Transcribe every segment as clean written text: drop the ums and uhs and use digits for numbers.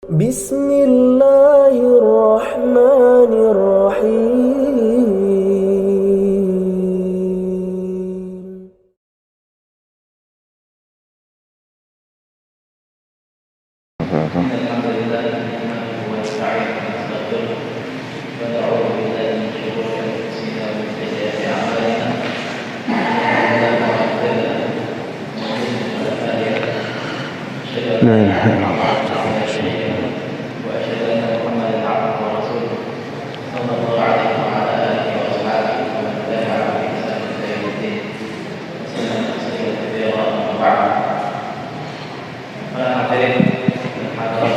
بسم الله الرحمن الرحيم. الحمد لله نحمده ونستعينه ونستغفره ونعوذ بالله من شرور انفسنا ومن سيئات اعمالنا من يهده الله فلا مضل له ومن يضلل فلا هادي له. لا اله الا الله واشهد ان محمدا عبده ورسوله صلى الله عليه وعلى اله واصحابه ومن تبعهم باحسان الى يوم الدين وسلم تسليما كثيرا اما بعد. Para hadirin dan hadirat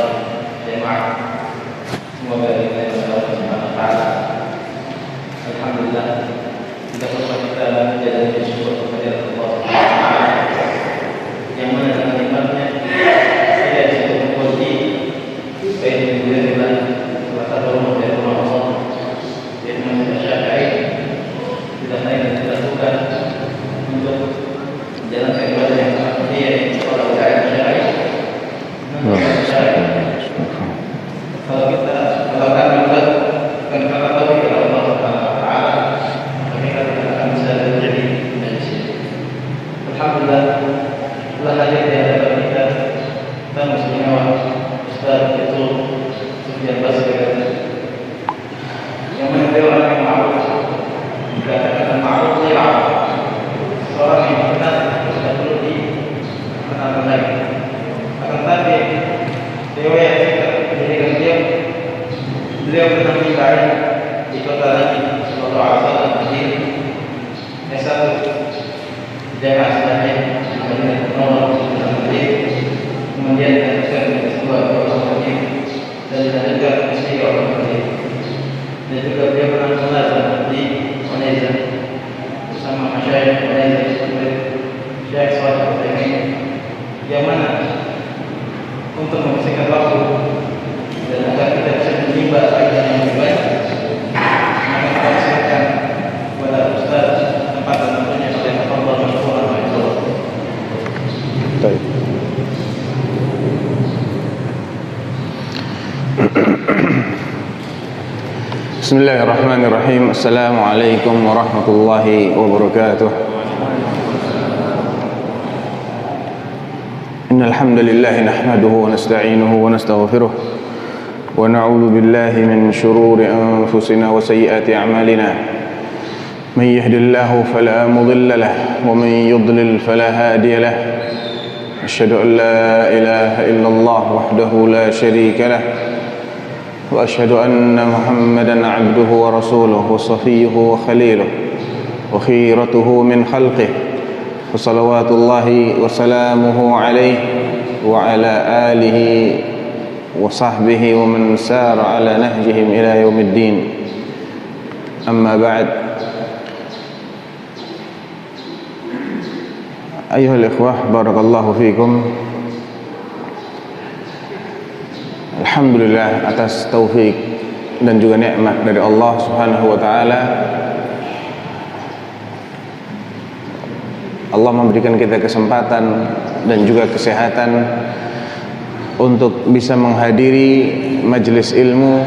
jemaah, semoga kita Allah Subhanahu wa taala. Alhamdulillah, kita semua kita menjadi bersyukur kepada Allah Subhanahu wa taala yang mana dengan nikmatnya saya bisa mengikuti baik di bulan salah satu dari Ramadan yaitu Masjid Syafi'i tidak lain dan dilakukan untuk menjalankan ibadah yang sangat mulia kepada Allah Syafi'i. Kalau kami buat dan kata tahu kepada Allah Subhanahu wa taala, maka kita tidak akan bisa menjadi manusia. Alhamdulillah, telah hadir di hadapan kita tamu istimewa Ustaz Dr. Sufyan Basri yang mana beliau orang yang ma'ruf, dikatakan ma'ruf lil'am, seorang yang benar tidak perlu dikenal lagi. Akan tetapi riwayat menjadikan beliau pernah mengintai di kota Nabi Sallallahu Alaihi Wasallam Madinah. Yang satu daerah Sahih di Madinah Munawwarah kemudian yang kedua orang Madinah dan juga istri orang Madinah. Dan juga beliau pernah mengajar di Unaiza bersama masyayikh Unaiza seperti Syekh Shalih Al-Utsaimin yang mana untuk membersihkan waktu dan agar kita bisa menimba faedah yang lebih baik, maka kita silakan kepada Ustaz tempat dan tentunya oleh Allah Subhanahu wa taala. Baik. Bismillahirrahmanirrahim. Assalamualaikum warahmatullahi wabarakatuh. إن الحمد لله نحمده ونستعينه ونستغفره ونعوذ بالله من شرور أنفسنا وسيئات أعمالنا من يهد الله فلا مضل له ومن يضلل فلا هادي له أشهد أن لا إله إلا الله وحده لا شريك له وأشهد أن محمدا عبده ورسوله وصفيه وخليله وخيرته من خلقه وصلوات الله وسلامه عليه وعلى آله وصحبه ومن سار على نهجهم إلى يوم الدين. أما بعد، أيها الإخوة بارك الله فيكم. Alhamdulillah atas taufik dan juga nikmat dari Allah Subhanahu wa taala. Allah memberikan kita kesempatan dan juga kesehatan untuk bisa menghadiri majelis ilmu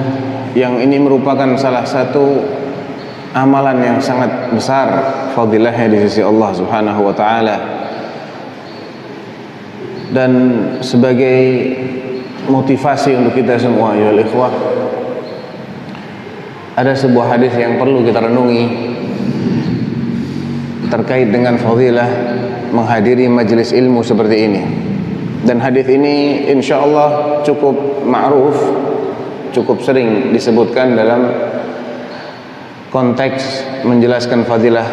yang ini merupakan salah satu amalan yang sangat besar fadilahnya di sisi Allah Subhanahu wa taala. Dan sebagai motivasi untuk kita semua ya ikhwah, ada sebuah hadis yang perlu kita renungi terkait dengan fadilah menghadiri majelis ilmu seperti ini. Dan hadis ini insyaallah cukup ma'ruf, cukup sering disebutkan dalam konteks menjelaskan fadilah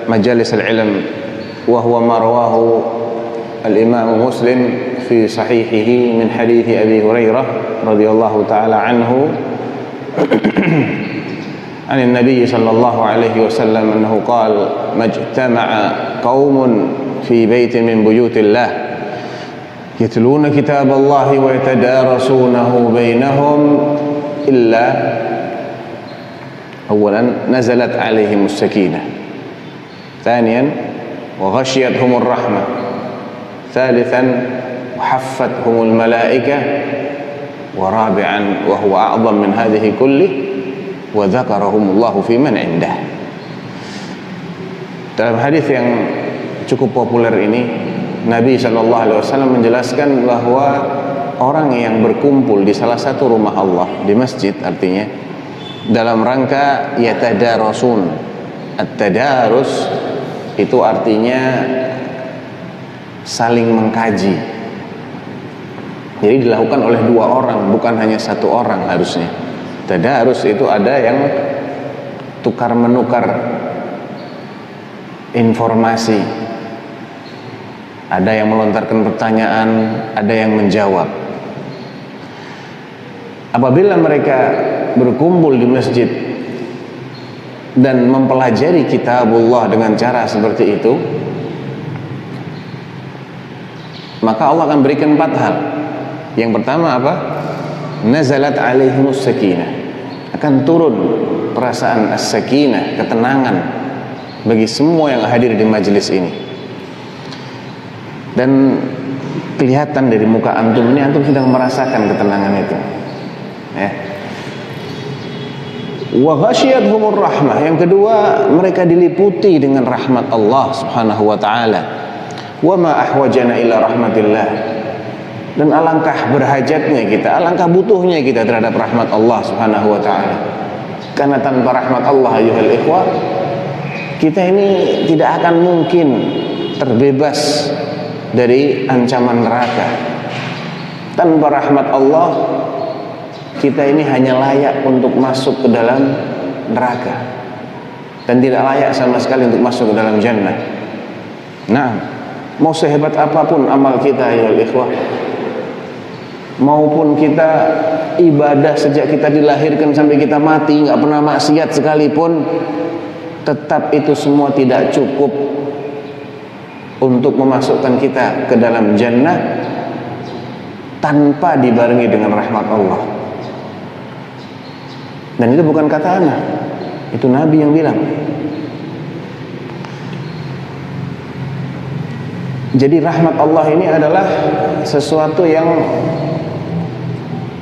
majalis al-ilm, wa huwa ma rawahu al-Imam Muslim fi sahihihi min hadits Abi Hurairah radhiyallahu taala anhu عن النبي صلى الله عليه وسلم أنه قال: ما اجتمع قوم في بيت من بيوت الله يتلون كتاب الله ويتدارسونه بينهم إلا أولا نزلت عليهم السكينة، ثانيا وغشيتهم الرحمة، ثالثا وحفتهم الملائكة، wa rabi'an wa huwa a'zam min hadhihi kullih wa dzakarahumullahu fi man indah. Dalam hadis yang cukup populer ini, Nabi SAW menjelaskan bahwa orang yang berkumpul di salah satu rumah Allah, di masjid artinya, dalam rangka yatadarasun. At-tadarus itu artinya saling mengkaji. Jadi dilakukan oleh dua orang, bukan hanya satu orang harusnya. Tadarus itu ada yang tukar menukar informasi, ada yang melontarkan pertanyaan, ada yang menjawab. Apabila mereka berkumpul di masjid dan mempelajari kitabullah dengan cara seperti itu, maka Allah akan berikan 4 hal. Yang pertama apa? Nazalat alaihimus sakinah, akan turun perasaan as-sakinah, ketenangan bagi semua yang hadir di majelis ini. Dan kelihatan dari muka antum ini, antum sedang merasakan ketenangan itu, ya. Wa ghasyiyatuhumur rahmah, yang kedua mereka diliputi dengan rahmat Allah Subhanahu wa taala. Wa ma ahwajana ila rahmatillah, dan alangkah berhajatnya kita, alangkah butuhnya kita terhadap rahmat Allah Subhanahu wa taala. Karena tanpa rahmat Allah ayuhal ikhwah, kita ini tidak akan mungkin terbebas dari ancaman neraka. Tanpa rahmat Allah, kita ini hanya layak untuk masuk ke dalam neraka dan tidak layak sama sekali untuk masuk ke dalam jannah. Nah, mau sehebat apapun amal kita ya ikhwah, maupun kita ibadah sejak kita dilahirkan sampai kita mati nggak pernah maksiat sekalipun, tetap itu semua tidak cukup untuk memasukkan kita ke dalam jannah tanpa dibarengi dengan rahmat Allah. Dan itu bukan kata anak, itu Nabi yang bilang. Jadi rahmat Allah ini adalah sesuatu yang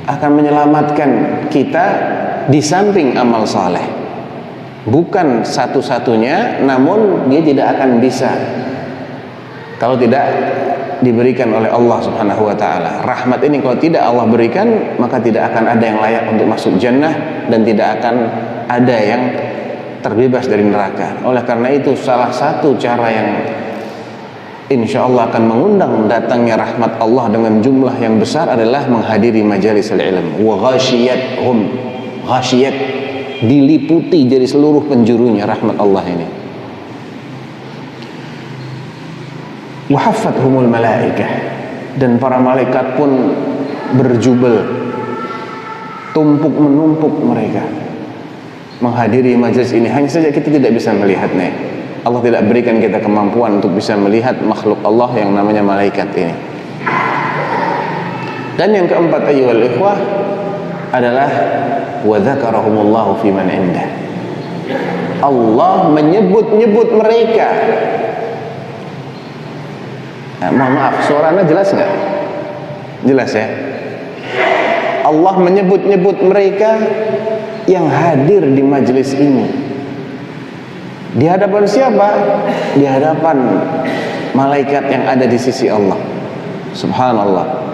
akan menyelamatkan kita di samping amal saleh. Bukan satu-satunya, namun dia tidak akan bisa kalau tidak diberikan oleh Allah Subhanahu wa taala. Rahmat ini kalau tidak Allah berikan, maka tidak akan ada yang layak untuk masuk jannah dan tidak akan ada yang terbebas dari neraka. Oleh karena itu, salah satu cara yang insya Allah akan mengundang datangnya rahmat Allah dengan jumlah yang besar adalah menghadiri majalis al-ilm. Wa ghasyiyatuhum, ghasyiyat, diliputi dari seluruh penjurunya rahmat Allah ini. Wa haffathumul malaikah, dan para malaikat pun berjubel, tumpuk menumpuk mereka menghadiri majelis ini. Hanya saja kita tidak bisa melihatnya. Allah tidak berikan kita kemampuan untuk bisa melihat makhluk Allah yang namanya malaikat ini. Dan yang keempat ayyuhal ikhwah adalah wa dzakarahumullahu fi man indah. Allah menyebut-nyebut mereka. Nah, mohon maaf, suaranya jelas nggak? Jelas ya. Allah menyebut-nyebut mereka yang hadir di majelis ini. Di hadapan siapa? Di hadapan malaikat yang ada di sisi Allah. Subhanallah.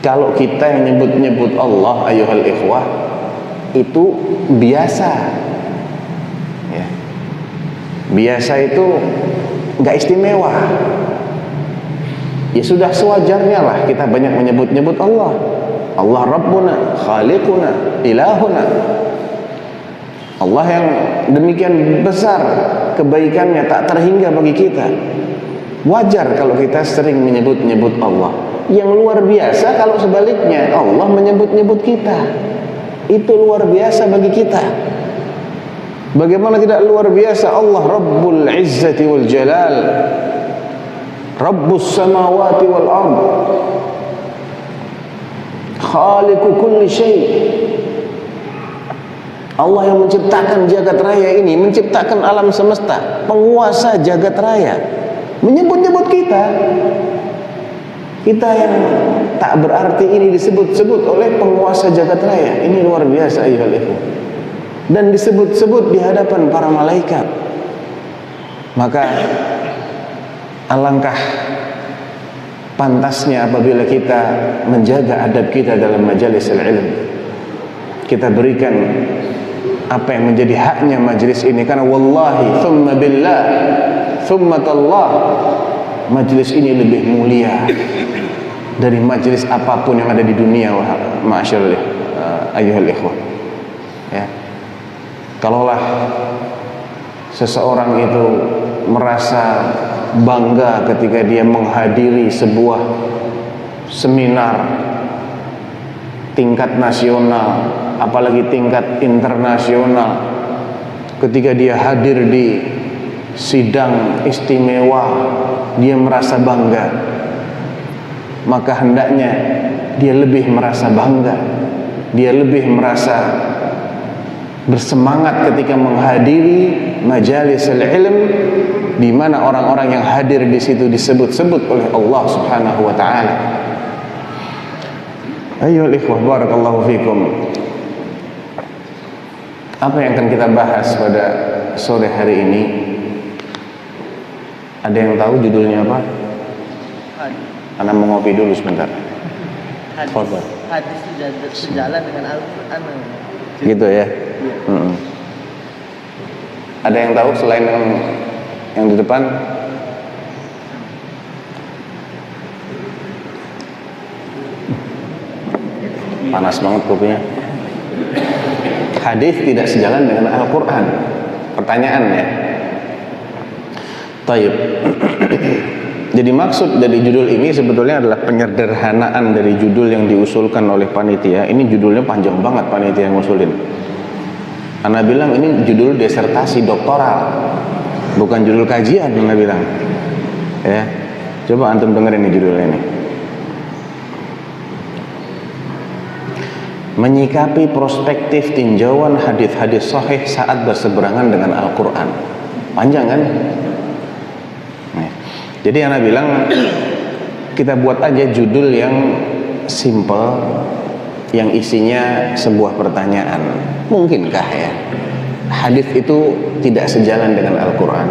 Kalau kita yang nyebut-nyebut Allah ayuhal ikhwah, itu biasa ya. Biasa itu nggak istimewa. Ya sudah sewajarnya lah kita banyak menyebut-nyebut Allah. Allah Rabbuna, Khaliquna, Ilahuna. Allah yang demikian besar kebaikannya tak terhingga bagi kita. Wajar kalau kita sering menyebut-nyebut Allah. Yang luar biasa kalau sebaliknya Allah menyebut-nyebut kita. Itu luar biasa bagi kita. Bagaimana tidak luar biasa Allah Rabbul Izzati wal Jalal, Rabbus Samawati wal Ard, Khaliqu kulli syai'. Allah yang menciptakan jagat raya ini, menciptakan alam semesta, penguasa jagat raya, menyebut-nyebut kita. Kita yang tak berarti ini disebut-sebut oleh penguasa jagat raya. Ini luar biasa ayyuhal ikhwah. Dan disebut-sebut di hadapan para malaikat. Maka alangkah pantasnya apabila kita menjaga adab kita dalam majelis ilmu. Kita berikan apa yang menjadi haknya majelis ini, karena wallahi thumma billah thumma tallah, majelis ini lebih mulia dari majelis apapun yang ada di dunia. Ma'asyarul ayyuhal ikhwah. Ya. Kalaulah seseorang itu merasa bangga ketika dia menghadiri sebuah seminar tingkat nasional, apalagi tingkat internasional, ketika dia hadir di sidang istimewa, dia merasa bangga, maka hendaknya dia lebih merasa bangga, dia lebih merasa bersemangat ketika menghadiri majalis ilm, di mana orang-orang yang hadir di situ disebut-sebut oleh Allah Subhanahu wa taala. Ayyuhal ikhwah, barakallahu fikum. Apa yang akan kita bahas pada sore hari ini? Ada yang tahu judulnya apa? Ana mau ngopi dulu sebentar. Hadis sejalan dengan Al-Quran. Gitu ya. Ada yang tahu selain yang di depan? Panas banget kopinya. Hadis tidak sejalan dengan Al-Quran. Pertanyaannya. Taib. Jadi maksud dari judul ini sebetulnya adalah penyederhanaan dari judul yang diusulkan oleh panitia. Ini judulnya panjang banget panitia yang ngusulin. Ana bilang ini judul disertasi doktoral, bukan judul kajian. Ana bilang, ya, coba antum dengerin nih judulnya ini. Menyikapi perspektif tinjauan hadis-hadis sahih saat berseberangan dengan Al-Quran. Panjang kan? Nih. Jadi Ana bilang kita buat aja judul yang simple, yang isinya sebuah pertanyaan. Mungkinkah ya hadis itu tidak sejalan dengan Al-Quran?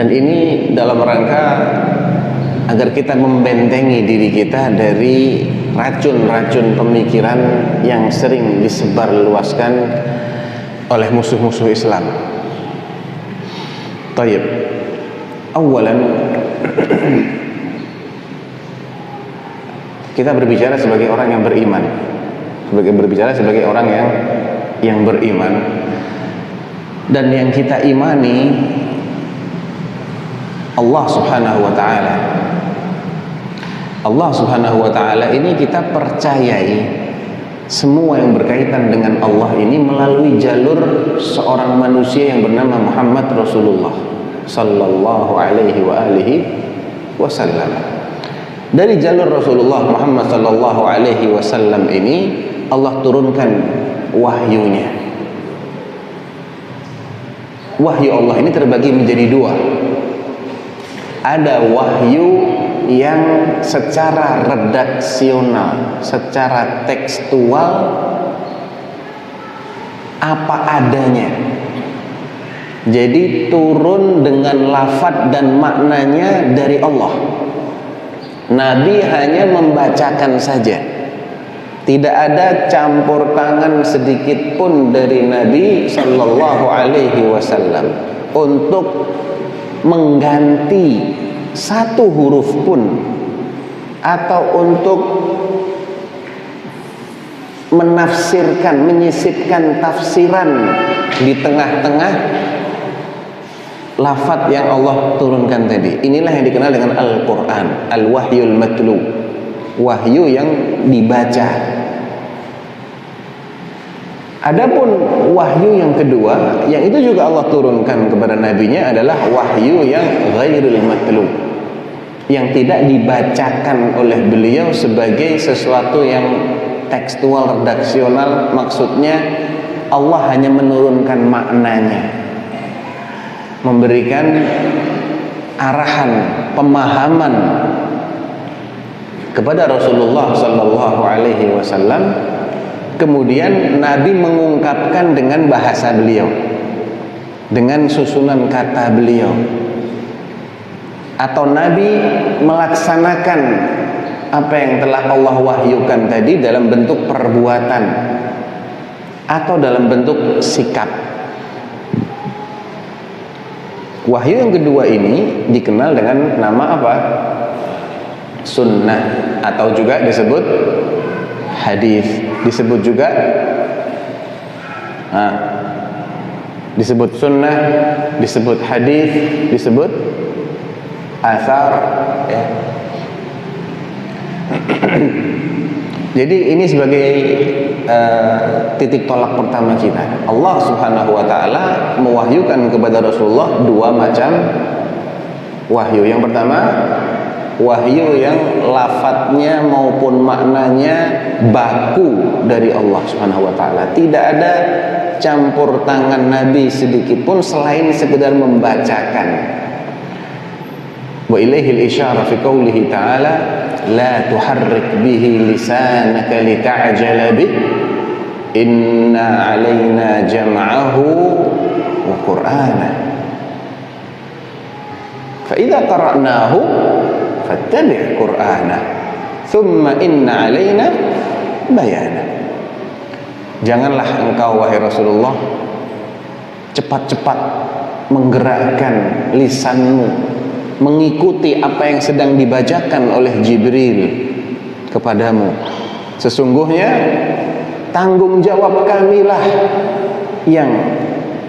Dan ini dalam rangka agar kita membentengi diri kita dari racun-racun pemikiran yang sering disebarluaskan oleh musuh-musuh Islam. Tayyib. Awalan, kita berbicara sebagai orang yang beriman, berbicara sebagai orang yang beriman, dan yang kita imani Allah Subhanahu wa taala. Allah Subhanahu wa taala ini kita percayai semua yang berkaitan dengan Allah ini melalui jalur seorang manusia yang bernama Muhammad Rasulullah sallallahu alaihi wa alihi wasallam. Dari jalur Rasulullah Muhammad sallallahu alaihi wasallam ini Allah turunkan wahyunya. Wahyu Allah ini terbagi menjadi dua. Ada wahyu yang secara redaksional, secara tekstual, apa adanya. Jadi turun dengan lafaz dan maknanya dari Allah. Nabi hanya membacakan saja. Tidak ada campur tangan sedikit pun dari Nabi sallallahu alaihi wasallam untuk mengganti satu huruf pun atau untuk menafsirkan, menyisipkan tafsiran di tengah-tengah lafaz yang Allah turunkan tadi. Inilah yang dikenal dengan Al-Quran, Al-Wahyul Matlu, wahyu yang dibaca. Adapun wahyu yang kedua, yang itu juga Allah turunkan kepada nabinya, adalah wahyu yang ghairul matlu, yang tidak dibacakan oleh beliau sebagai sesuatu yang tekstual, redaksional. Maksudnya Allah hanya menurunkan maknanya, memberikan arahan, pemahaman kepada Rasulullah sallallahu alaihi wasallam, kemudian Nabi mengungkapkan dengan bahasa beliau, dengan susunan kata beliau, atau Nabi melaksanakan apa yang telah Allah wahyukan tadi dalam bentuk perbuatan atau dalam bentuk sikap. Wahyu yang kedua ini dikenal dengan nama apa? Sunnah, atau juga disebut hadis, disebut juga disebut sunnah, disebut hadis, disebut athar, ya. Jadi ini sebagai titik tolak pertama kita. Allah Subhanahu wa taala mewahyukan kepada Rasulullah dua macam wahyu. Yang pertama, wahyu yang lafadznya maupun maknanya baku dari Allah Subhanahu wa taala. Tidak ada campur tangan Nabi sedikit pun selain sekedar membacakan. Wa ilaihil isyara fi qoulihi ta'ala la tuharrik bihi lisanaka lita'jala bih inna 'alaina jam'ahu wa qur'ana fa idza qara'nahu fattabi' qur'ana thumma inna 'alaina bayana. Janganlah engkau wahai Rasulullah cepat-cepat menggerakkan lisanmu mengikuti apa yang sedang dibacakan oleh Jibril kepadamu. Sesungguhnya tanggung jawab kamilah yang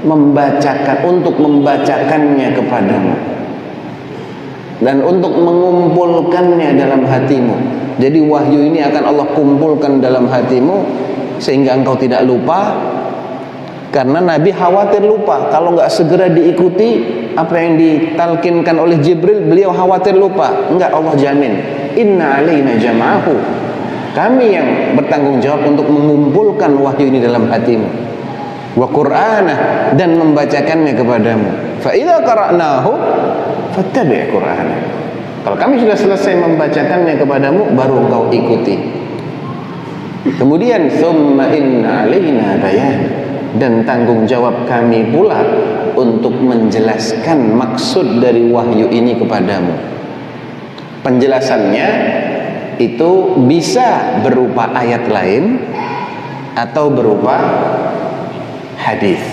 membacakan, untuk membacakannya kepadamu dan untuk mengumpulkannya dalam hatimu. Jadi wahyu ini akan Allah kumpulkan dalam hatimu sehingga engkau tidak lupa. Karena Nabi khawatir lupa kalau nggak segera diikuti apa yang ditalkinkan oleh Jibril, beliau khawatir lupa. Enggak, Allah jamin. Inna alaina jama'ahu. Kami yang bertanggung jawab untuk mengumpulkan wahyu ini dalam hatimu. Wa Qur'ana, dan membacakannya kepadamu. Fa idza qara'nahu fattabi' Qur'ana. Kalau kami sudah selesai membacakannya kepadamu, baru engkau ikuti. Kemudian summa inna alaina bayan, dan tanggung jawab kami pula untuk menjelaskan maksud dari wahyu ini kepadamu. Penjelasannya itu bisa berupa ayat lain atau berupa hadis.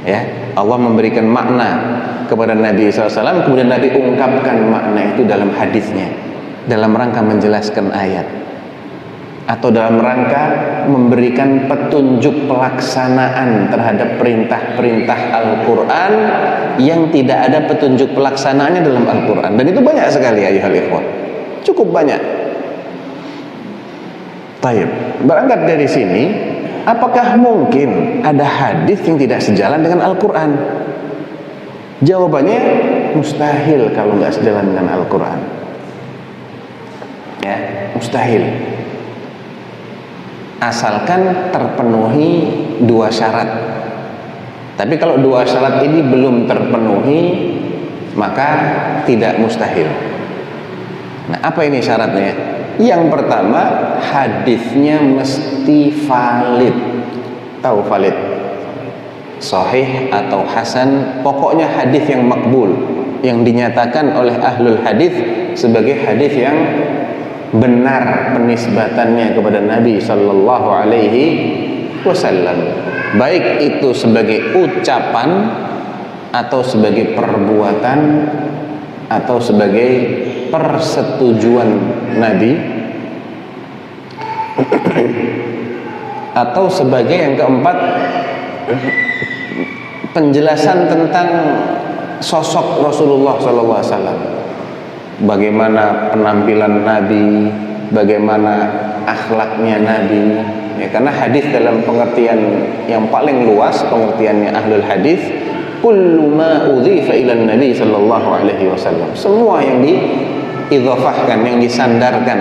Ya, Allah memberikan makna kepada Nabi SAW, kemudian Nabi ungkapkan makna itu dalam hadisnya, dalam rangka menjelaskan ayat, atau dalam rangka memberikan petunjuk pelaksanaan terhadap perintah-perintah Al-Quran yang tidak ada petunjuk pelaksanaannya dalam Al-Quran. Dan itu banyak sekali ayuhal ikhwan, cukup banyak. Taib, berangkat dari sini, apakah mungkin ada hadis yang tidak sejalan dengan Al-Quran? Jawabannya mustahil kalau nggak sejalan dengan Al-Quran. Ya, mustahil. Asalkan terpenuhi dua syarat. Tapi kalau dua syarat ini belum terpenuhi, maka tidak mustahil. Nah, apa ini syaratnya? Yang pertama, hadisnya mesti valid. Tahu valid? Sahih atau hasan, pokoknya hadis yang makbul, yang dinyatakan oleh ahlul hadis sebagai hadis yang benar penisbatannya kepada Nabi sallallahu alaihi wasallam, baik itu sebagai ucapan atau sebagai perbuatan atau sebagai persetujuan Nabi atau sebagai yang keempat penjelasan tentang sosok Rasulullah sallallahu alaihi wasallam. Bagaimana penampilan Nabi, bagaimana akhlaknya Nabi, ya, karena hadis dalam pengertian yang paling luas, pengertiannya ahlul hadis, kullu ma udhifa ila Nabi sallallahu alaihi wasallam, semua yang diidhafahkan, yang disandarkan,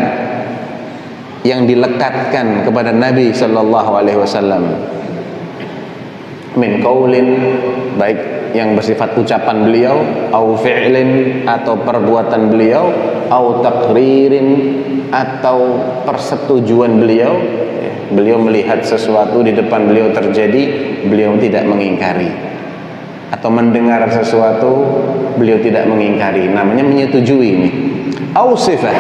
yang dilekatkan kepada Nabi sallallahu alaihi wasallam, min qaulin, baik yang bersifat ucapan beliau, au fi'lin, atau perbuatan beliau, au taqririn, atau persetujuan beliau. Beliau melihat sesuatu di depan beliau terjadi, beliau tidak mengingkari. Atau mendengar sesuatu, beliau tidak mengingkari. Namanya menyetujui ini. Au sifat,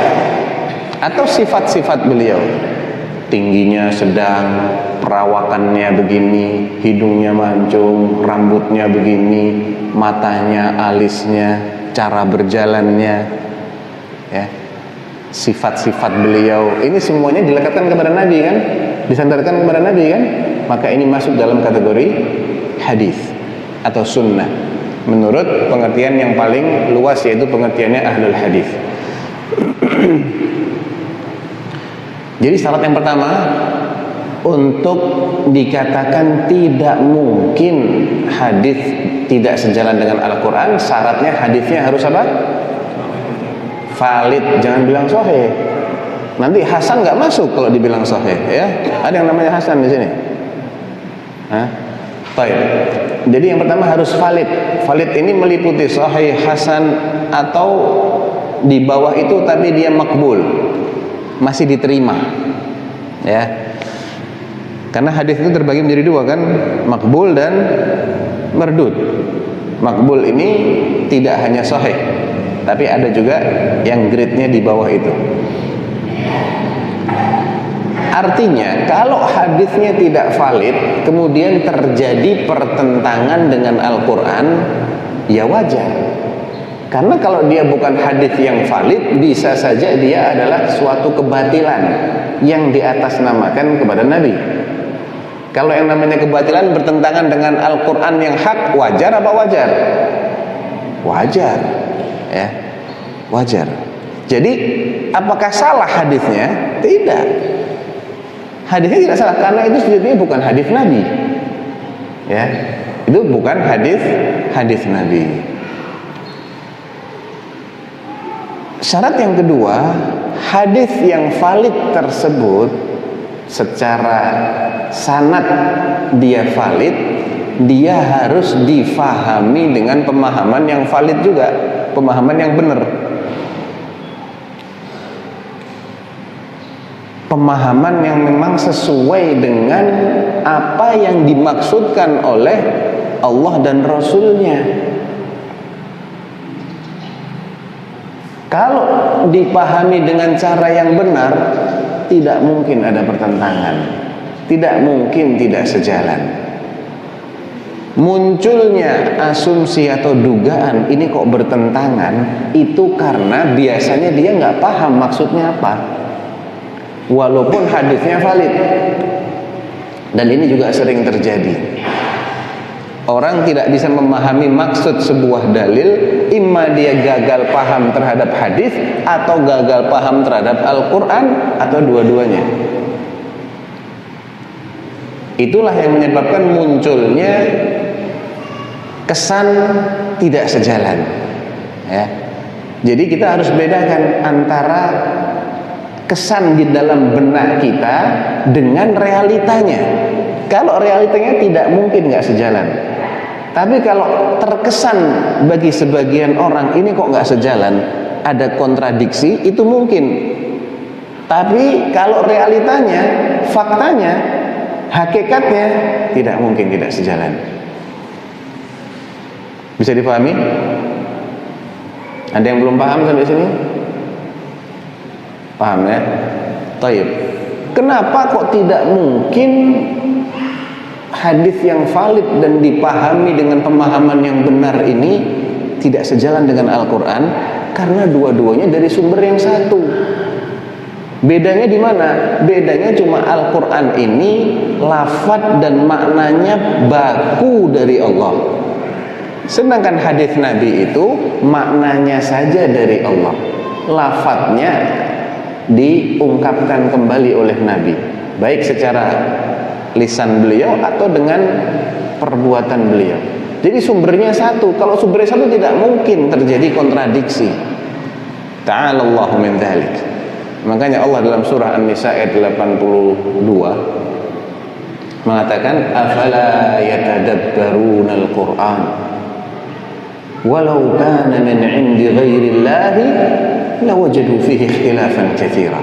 atau sifat-sifat beliau. Tingginya sedang, perawakannya begini, hidungnya mancung, rambutnya begini, matanya, alisnya, cara berjalannya, ya, sifat-sifat beliau. Ini semuanya dilekatkan kepada Nabi kan, disandarkan kepada Nabi kan, maka ini masuk dalam kategori hadis atau sunnah menurut pengertian yang paling luas, yaitu pengertiannya ahlul hadis. Jadi syarat yang pertama untuk dikatakan tidak mungkin hadis tidak sejalan dengan Al-Quran, syaratnya hadisnya harus apa? Valid. Jangan bilang sahih. Nanti Hasan nggak masuk kalau dibilang sahih, ya. Ada yang namanya Hasan di sini. Baik. Jadi yang pertama harus valid. Valid ini meliputi sahih, hasan, atau di bawah itu tapi dia makbul, masih diterima, ya. Karena hadis itu terbagi menjadi dua kan, makbul dan mardud. Makbul ini tidak hanya sahih, tapi ada juga yang grade-nya di bawah itu. Artinya kalau hadisnya tidak valid, kemudian terjadi pertentangan dengan Al-Quran, ya wajar. Karena kalau dia bukan hadis yang valid, bisa saja dia adalah suatu kebatilan yang diatasnamakan kepada Nabi. Kalau yang namanya kebatilan bertentangan dengan Al-Quran yang hak, wajar apa wajar? Wajar, ya, wajar. Jadi apakah salah hadisnya? Tidak. Hadisnya tidak salah karena itu sebetulnya bukan hadis Nabi, ya, itu bukan hadis Nabi. Syarat yang kedua, hadis yang valid tersebut secara sanad dia valid, dia harus difahami dengan pemahaman yang valid juga, pemahaman yang benar, pemahaman yang memang sesuai dengan apa yang dimaksudkan oleh Allah dan Rasulnya. Kalau dipahami dengan cara yang benar, tidak mungkin ada pertentangan, tidak mungkin tidak sejalan. Munculnya asumsi atau dugaan ini kok bertentangan, itu karena biasanya dia nggak paham maksudnya apa, walaupun hadisnya valid. Dan ini juga sering terjadi. Orang tidak bisa memahami maksud sebuah dalil, imma dia gagal paham terhadap hadis atau gagal paham terhadap Al-Quran, atau dua-duanya. Itulah yang menyebabkan munculnya kesan tidak sejalan, ya. Jadi kita harus bedakan antara kesan di dalam benak kita dengan realitanya. Kalau realitanya tidak mungkin nggak sejalan. Tapi kalau terkesan bagi sebagian orang ini kok nggak sejalan, ada kontradiksi, itu mungkin. Tapi kalau realitanya, faktanya, hakikatnya tidak mungkin tidak sejalan. Bisa dipahami? Ada yang belum paham sampai sini? Paham ya? Taib. Kenapa kok tidak mungkin hadis yang valid dan dipahami dengan pemahaman yang benar ini tidak sejalan dengan Al-Quran? Karena dua-duanya dari sumber yang satu. Bedanya di mana? Bedanya cuma Al-Quran ini lafadz dan maknanya baku dari Allah, sedangkan hadis Nabi itu maknanya saja dari Allah, lafadznya diungkapkan kembali oleh Nabi, baik secara lisan beliau atau dengan perbuatan beliau. Jadi sumbernya satu. Kalau sumbernya satu tidak mungkin terjadi kontradiksi. Ta'ala Allahu min dzalik. Makanya Allah dalam surah An-Nisa ayat 82 mengatakan, afala yatadabbaruna al-Qur'an walau kana min 'indi ghairillahi lawajadu fihi ikhtilafan katsira.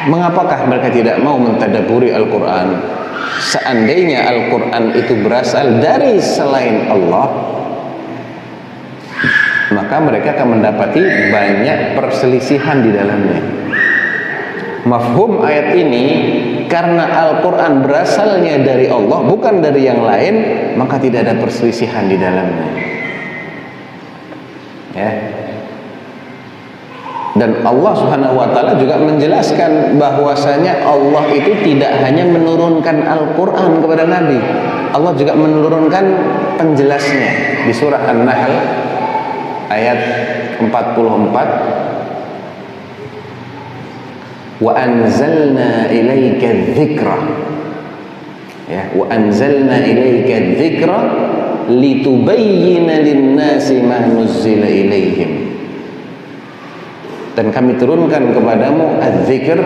Mengapakah mereka tidak mau mentadaburi Al-Quran? Seandainya Al-Quran itu berasal dari selain Allah, maka mereka akan mendapati banyak perselisihan di dalamnya. Mafhum ayat ini, karena Al-Quran berasalnya dari Allah, bukan dari yang lain, maka tidak ada perselisihan di dalamnya. Ya. Dan Allah Subhanahu wa taala juga menjelaskan bahwasanya Allah itu tidak hanya menurunkan Al-Qur'an kepada Nabi. Allah juga menurunkan penjelasnya di surah An-Nahl ayat 44. Wa anzalna ilaika dzikra. Ya, wa anzalna ilaika dzikra litubayyana lin-nasi ma nuzzila ilaihim. Dan kami turunkan kepadamu az-zikr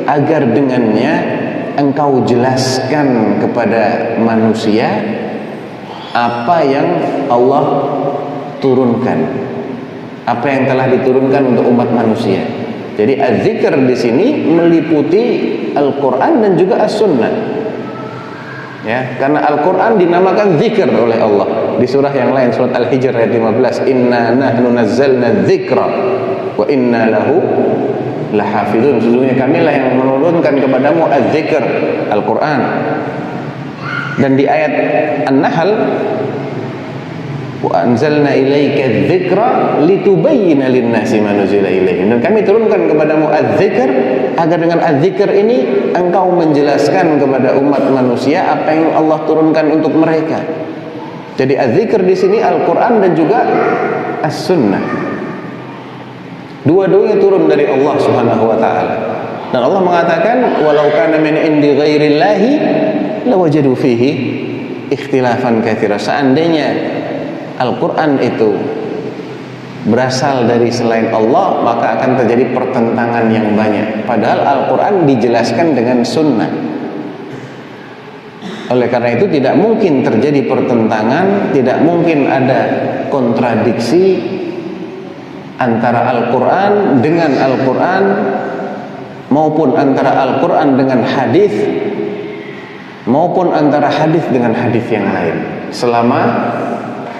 agar dengannya engkau jelaskan kepada manusia apa yang Allah turunkan, apa yang telah diturunkan untuk umat manusia. Jadi az-zikr di sini meliputi Al-Qur'an dan juga As-Sunnah. Ya, karena Al-Qur'an dinamakan zikr oleh Allah. Di surah yang lain, surat Al-Hijr ayat 15, "Inna nahnu nazzalna dzikra wa inna lahu lahafizun." Sesungguhnya kamilah yang menurunkan kepadamu az-zikr, Al-Qur'an. Dan di ayat An-Nahl, wa anzalna ilaika dzikra litubayyana lin-nasi ma nuzila ilaihim. Dan kami turunkan kepadamu az-zikr agar dengan az-zikr ini engkau menjelaskan kepada umat manusia apa yang Allah turunkan untuk mereka. Jadi az-zikr di sini Al-Qur'an dan juga As-Sunnah. Dua-duanya turun dari Allah Subhanahu wa taala. Dan Allah mengatakan, "Walau kana min indi ghairillahi lawajadu fihi ikhtilafan katsira." Seandainya Al-Qur'an itu berasal dari selain Allah, maka akan terjadi pertentangan yang banyak. Padahal Al-Qur'an dijelaskan dengan sunnah. Oleh karena itu tidak mungkin terjadi pertentangan, tidak mungkin ada kontradiksi antara Al-Quran dengan Al-Quran maupun antara Al-Quran dengan hadis maupun antara hadis dengan hadis yang lain, selama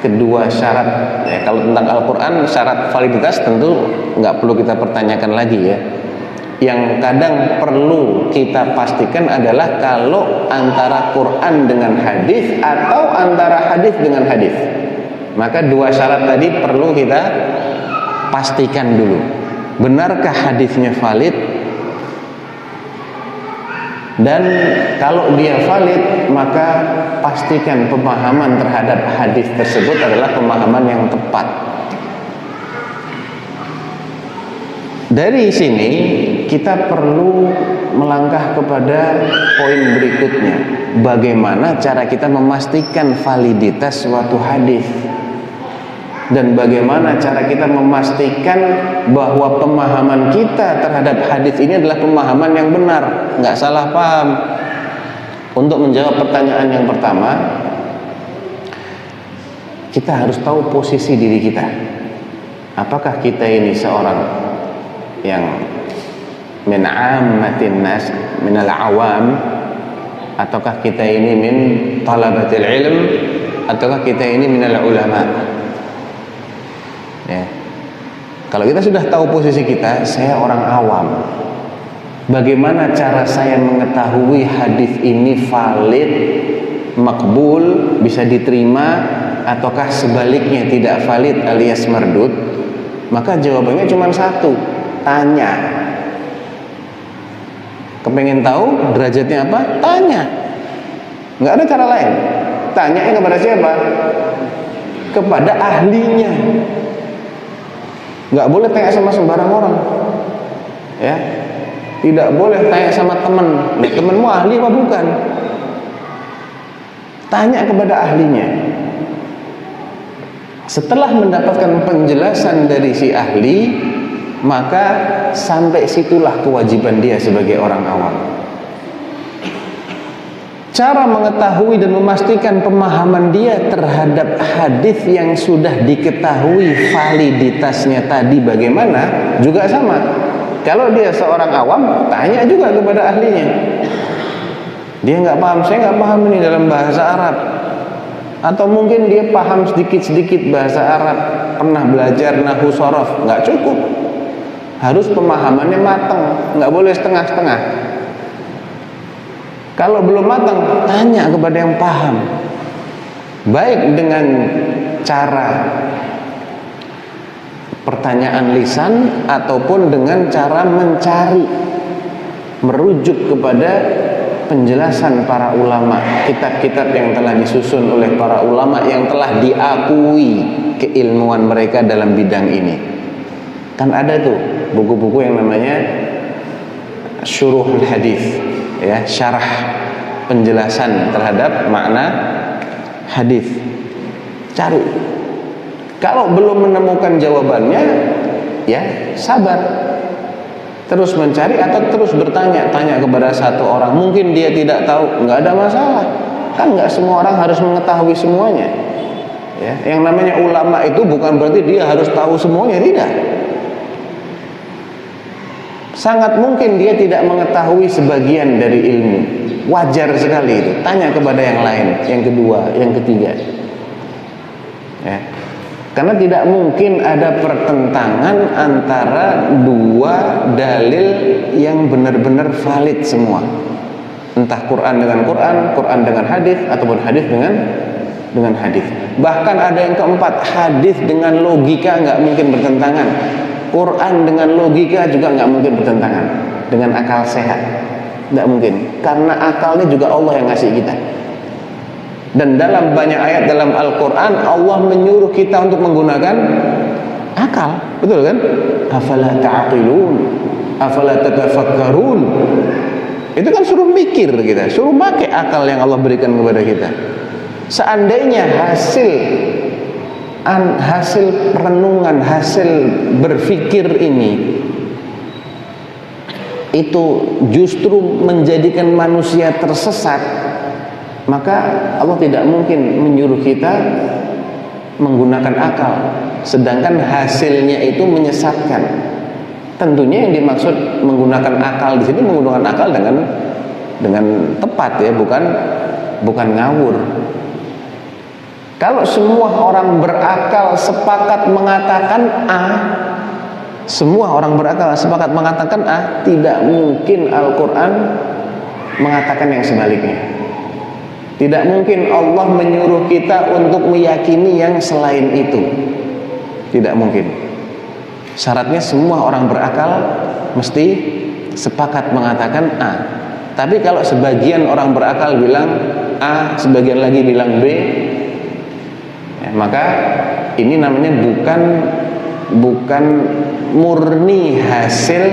kedua syarat. Ya, kalau tentang Al-Quran syarat validitas tentu nggak perlu kita pertanyakan lagi ya. Yang kadang perlu kita pastikan adalah kalau antara Quran dengan hadis atau antara hadis dengan hadis, maka dua syarat tadi perlu kita pastikan dulu. Benarkah hadisnya valid? Dan kalau dia valid, maka pastikan pemahaman terhadap hadis tersebut adalah pemahaman yang tepat. Dari sini kita perlu melangkah kepada poin berikutnya. Bagaimana cara kita memastikan validitas suatu hadis? Dan bagaimana cara kita memastikan bahwa pemahaman kita terhadap hadis ini adalah pemahaman yang benar, nggak salah paham? Untuk menjawab pertanyaan yang pertama, kita harus tahu posisi diri kita. Apakah kita ini seorang yang min ammatin nas, minal awam, ataukah kita ini min talabatil ilm, ataukah kita ini minal ulama? Ya. Kalau kita sudah tahu posisi kita, saya orang awam. Bagaimana cara saya mengetahui hadis ini valid, makbul, bisa diterima, ataukah sebaliknya tidak valid alias mardud? Maka jawabannya cuma satu, tanya. Kepengen tahu derajatnya apa? Tanya. Nggak ada cara lain. Tanya kepada siapa? Kepada ahlinya. Nggak boleh tanya sama sembarang orang, ya. Tidak boleh tanya sama teman. Temanmu ahli apa bukan? Tanya kepada ahlinya. Setelah mendapatkan penjelasan dari si ahli, maka sampai situlah kewajiban dia sebagai orang awam. Cara mengetahui dan memastikan pemahaman dia terhadap hadis yang sudah diketahui validitasnya tadi bagaimana juga sama. Kalau dia seorang awam, tanya juga kepada ahlinya. Dia nggak paham, saya nggak paham ini dalam bahasa Arab. Atau mungkin dia paham sedikit-sedikit bahasa Arab, pernah belajar nahwu shorof, nggak cukup. Harus pemahamannya matang, nggak boleh setengah-setengah. Kalau belum matang, tanya kepada yang paham. Baik dengan cara pertanyaan lisan ataupun dengan cara mencari, merujuk kepada penjelasan para ulama, kitab-kitab yang telah disusun oleh para ulama yang telah diakui keilmuan mereka dalam bidang ini. Kan ada tuh buku-buku yang namanya syuruhul hadis, ya, syarah penjelasan terhadap makna hadis. Cari. Kalau belum menemukan jawabannya, ya sabar. Terus mencari atau terus bertanya, tanya kepada satu orang. Mungkin dia tidak tahu, nggak ada masalah. Kan nggak semua orang harus mengetahui semuanya. Ya, yang namanya ulama itu bukan berarti dia harus tahu semuanya, tidak. Sangat mungkin dia tidak mengetahui sebagian dari ilmu. Wajar sekali itu. Tanya kepada yang lain, yang kedua, yang ketiga. Ya. Karena tidak mungkin ada pertentangan antara dua dalil yang benar-benar valid semua. Entah Quran dengan Quran, Quran dengan hadis, ataupun hadis dengan hadis. Bahkan ada yang keempat, hadis dengan logika nggak mungkin bertentangan. Quran dengan logika juga nggak mungkin bertentangan dengan akal sehat. Nggak mungkin. Karena akalnya juga Allah yang ngasih kita. Dan dalam banyak ayat dalam Al-Quran, Allah menyuruh kita untuk menggunakan akal. Betul kan? Afala ta'qilun, afala tatafakkarun. Itu kan suruh mikir kita, suruh pakai akal yang Allah berikan kepada kita. Seandainya hasil perenungan, hasil berfikir ini itu justru menjadikan manusia tersesat, maka Allah tidak mungkin menyuruh kita menggunakan akal, sedangkan hasilnya itu menyesatkan. Tentunya yang dimaksud menggunakan akal di sini menggunakan akal dengan tepat, ya, bukan ngawur. Kalau semua orang berakal sepakat mengatakan A, semua orang berakal sepakat mengatakan A, tidak mungkin Al-Quran mengatakan yang sebaliknya. Tidak mungkin Allah menyuruh kita untuk meyakini yang selain itu. Tidak mungkin. Syaratnya semua orang berakal mesti sepakat mengatakan A. Tapi kalau sebagian orang berakal bilang A, sebagian lagi bilang B, ya, maka ini namanya bukan murni hasil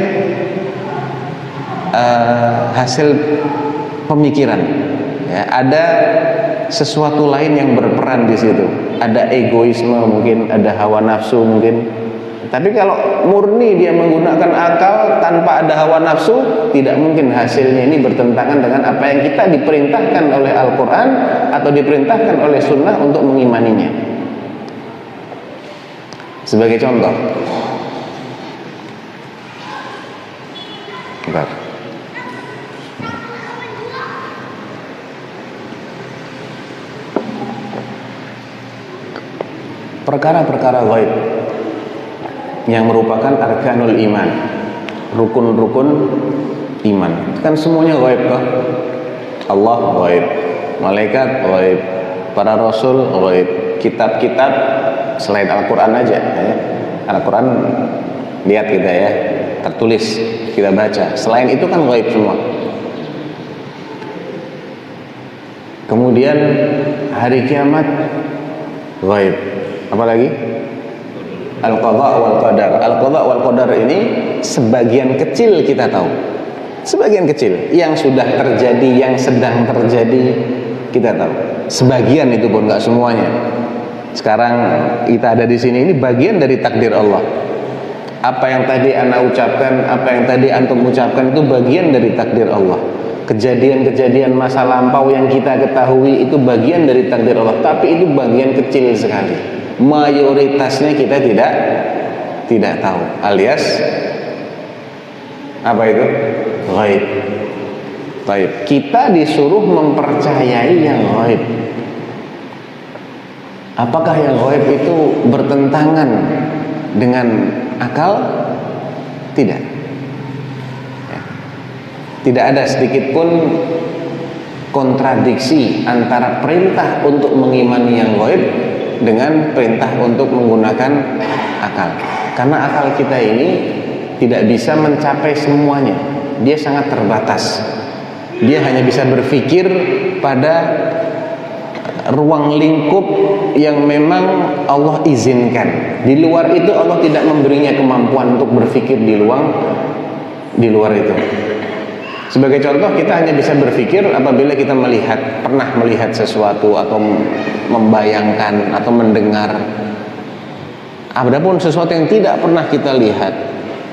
pemikiran. Ya, ada sesuatu lain yang berperan di situ. Ada egoisme mungkin, ada hawa nafsu mungkin. Tapi kalau murni dia menggunakan akal tanpa ada hawa nafsu, tidak mungkin hasilnya ini bertentangan dengan apa yang kita diperintahkan oleh Al-Quran atau diperintahkan oleh Sunnah untuk mengimaninya. Sebagai contoh, bentar. Perkara-perkara ghaib yang merupakan arkanul iman, rukun-rukun iman, kan semuanya ghaib toh. Allah ghaib, malaikat ghaib, para rasul ghaib, kitab-kitab selain Al-Quran aja, ya. Al-Quran lihat kita, ya, tertulis kita baca, selain itu kan ghaib semua. Kemudian hari kiamat ghaib. Apalagi al-qadha wal qadar. Al-qadha wal qadar ini sebagian kecil kita tahu. Sebagian kecil yang sudah terjadi, yang sedang terjadi kita tahu. Sebagian itu pun, nggak semuanya. Sekarang kita ada di sini, ini bagian dari takdir Allah. Apa yang tadi ana ucapkan, apa yang tadi antum ucapkan itu bagian dari takdir Allah. Kejadian-kejadian masa lampau yang kita ketahui itu bagian dari takdir Allah, tapi itu bagian kecil sekali. Mayoritasnya kita tidak tahu, alias Apa itu? Ghaib. Baik, kita disuruh mempercayai yang ghaib. Apakah yang ghaib itu bertentangan dengan akal? Tidak. Ya. Tidak ada sedikit pun kontradiksi antara perintah untuk mengimani yang ghaib dengan perintah untuk menggunakan akal. Karena akal kita ini tidak bisa mencapai semuanya. Dia sangat terbatas. Dia hanya bisa berpikir pada ruang lingkup yang memang Allah izinkan. Di luar itu Allah tidak memberinya kemampuan untuk berpikir di luar itu. Sebagai contoh, kita hanya bisa berpikir apabila kita pernah melihat sesuatu atau membayangkan atau mendengar. Adapun sesuatu yang tidak pernah kita lihat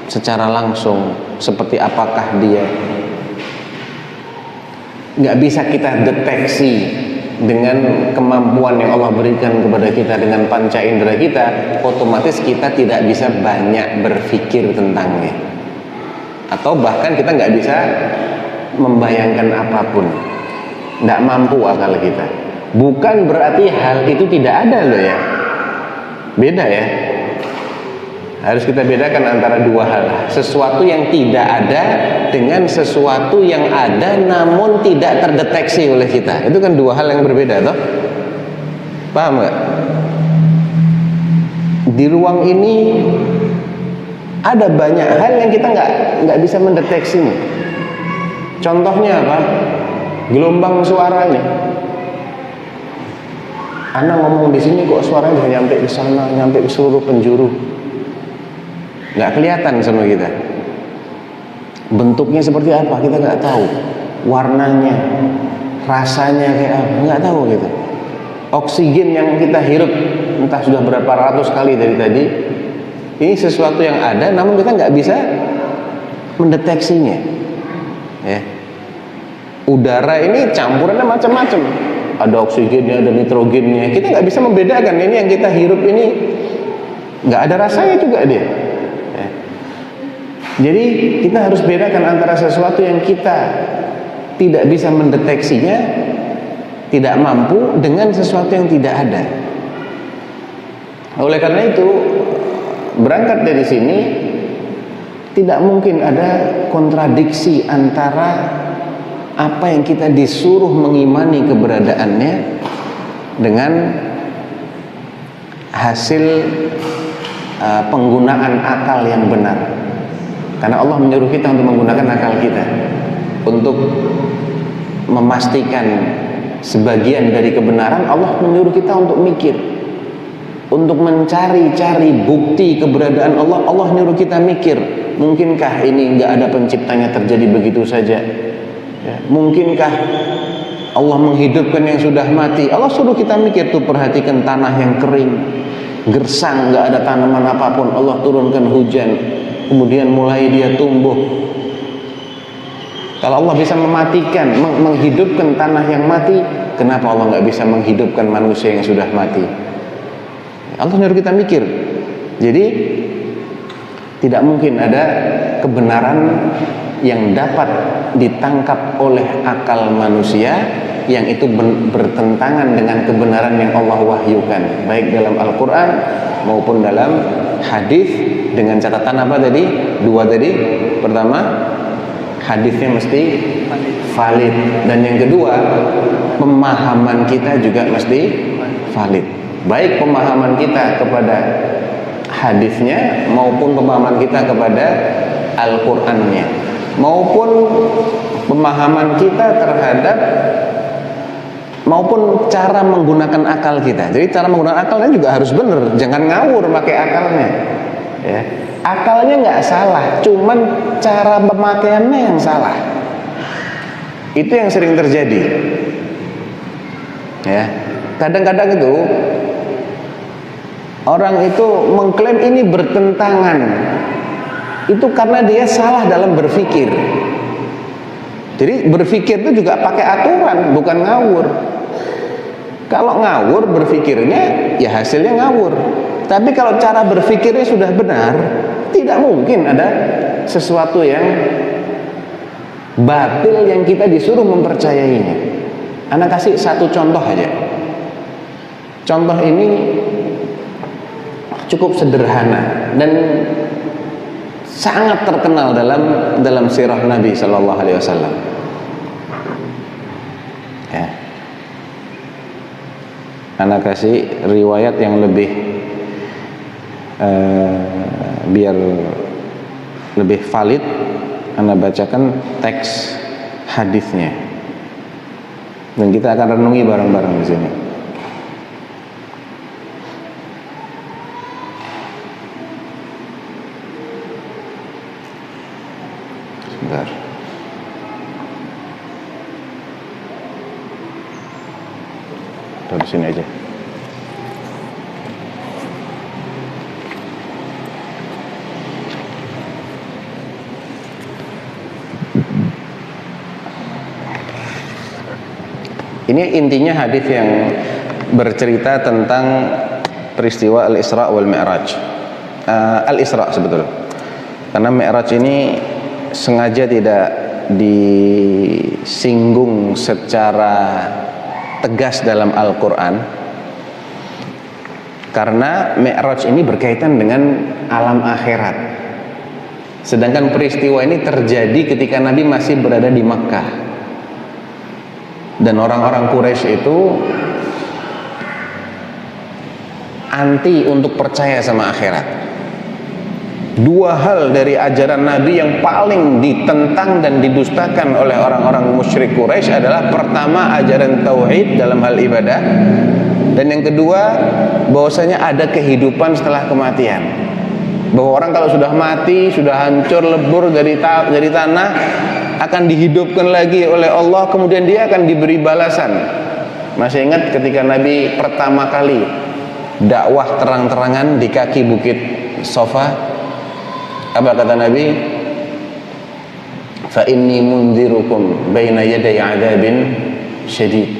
secara langsung, seperti apakah dia, nggak bisa kita deteksi dengan kemampuan yang Allah berikan kepada kita dengan panca indera kita, otomatis kita tidak bisa banyak berpikir tentangnya, atau bahkan kita nggak bisa membayangkan apapun, nggak mampu akal kita. Bukan berarti hal itu tidak ada loh ya, beda ya. Harus kita bedakan antara dua hal. Sesuatu yang tidak ada dengan sesuatu yang ada namun tidak terdeteksi oleh kita. Itu kan dua hal yang berbeda toh. Paham nggak? Di ruang ini ada banyak hal yang kita nggak bisa mendeteksinya. Contohnya apa? Gelombang suaranya. Anak ngomong di sini kok suaranya bisa nyampe ke sana, nyampe ke seluruh penjuru. Nggak kelihatan sama kita. Bentuknya seperti apa kita nggak tahu. Warnanya, rasanya kayak apa nggak tahu gitu. Oksigen yang kita hirup entah sudah berapa ratus kali dari tadi, ini sesuatu yang ada namun kita nggak bisa mendeteksinya. Ya. Udara ini campurannya macam-macam. Ada oksigennya, ada nitrogennya. Kita nggak bisa membedakan ini yang kita hirup ini nggak ada rasanya juga dia. Jadi kita harus bedakan antara sesuatu yang kita tidak bisa mendeteksinya, tidak mampu, dengan sesuatu yang tidak ada. Oleh karena itu, berangkat dari sini tidak mungkin ada kontradiksi antara apa yang kita disuruh mengimani keberadaannya dengan hasil penggunaan akal yang benar. Karena Allah menyuruh kita untuk menggunakan akal kita untuk memastikan sebagian dari kebenaran. Allah menyuruh kita untuk mikir, untuk mencari-cari bukti keberadaan Allah. Allah nyuruh kita mikir, mungkinkah ini nggak ada penciptanya terjadi begitu saja? Ya, mungkinkah Allah menghidupkan yang sudah mati? Allah suruh kita mikir tuh, perhatikan tanah yang kering, gersang, nggak ada tanaman apapun. Allah turunkan hujan, kemudian mulai dia tumbuh. Kalau Allah bisa mematikan, menghidupkan tanah yang mati, kenapa Allah nggak bisa menghidupkan manusia yang sudah mati? Allah nyuruh kita mikir. Jadi tidak mungkin ada kebenaran yang dapat ditangkap oleh akal manusia yang itu bertentangan dengan kebenaran yang Allah wahyukan, baik dalam Al-Quran maupun dalam hadis, dengan catatan apa tadi? Dua tadi. Pertama, hadisnya mesti valid, dan yang kedua, pemahaman kita juga mesti valid. Baik pemahaman kita kepada hadisnya maupun pemahaman kita kepada Al-Qur'annya, maupun pemahaman kita terhadap maupun cara menggunakan akal kita. Jadi cara menggunakan akalnya juga harus benar, jangan ngawur pakai akalnya. Ya. Akalnya nggak salah, cuman cara pemakaiannya yang salah. Itu yang sering terjadi. Ya, kadang-kadang itu orang itu mengklaim ini bertentangan. Itu karena dia salah dalam berpikir. Jadi berpikir itu juga pakai aturan, bukan ngawur. Kalau ngawur berpikirnya, ya hasilnya ngawur. Tapi kalau cara berpikirnya sudah benar, tidak mungkin ada sesuatu yang batil yang kita disuruh mempercayainya. Ana kasih satu contoh aja. Contoh ini cukup sederhana dan sangat terkenal dalam sirah Nabi Sallallahu Alaihi Wasallam. Ya. Ana kasih riwayat yang lebih biar lebih valid. Ana bacakan teks hadisnya dan kita akan renungi bareng-bareng di sini. Sebentar. Taruh sini aja. Ini intinya hadis yang bercerita tentang peristiwa Al-Isra wal Mi'raj. Al-Isra sebetul. Karena Mi'raj ini sengaja tidak disinggung secara tegas dalam Al-Quran, karena Mi'raj ini berkaitan dengan alam akhirat. Sedangkan peristiwa ini terjadi ketika Nabi masih berada di Makkah. Dan orang-orang Quraisy itu anti untuk percaya sama akhirat. Dua hal dari ajaran Nabi yang paling ditentang dan didustakan oleh orang-orang musyrik Quraisy adalah pertama ajaran tauhid dalam hal ibadah, dan yang kedua bahwasanya ada kehidupan setelah kematian. Bahwa orang kalau sudah mati, sudah hancur lebur dari tanah, akan dihidupkan lagi oleh Allah, kemudian dia akan diberi balasan. Masih ingat ketika Nabi pertama kali dakwah terang-terangan di kaki bukit Safa? Apa kata Nabi? Fa inni mundzirukum baina yaday adzabin syadid.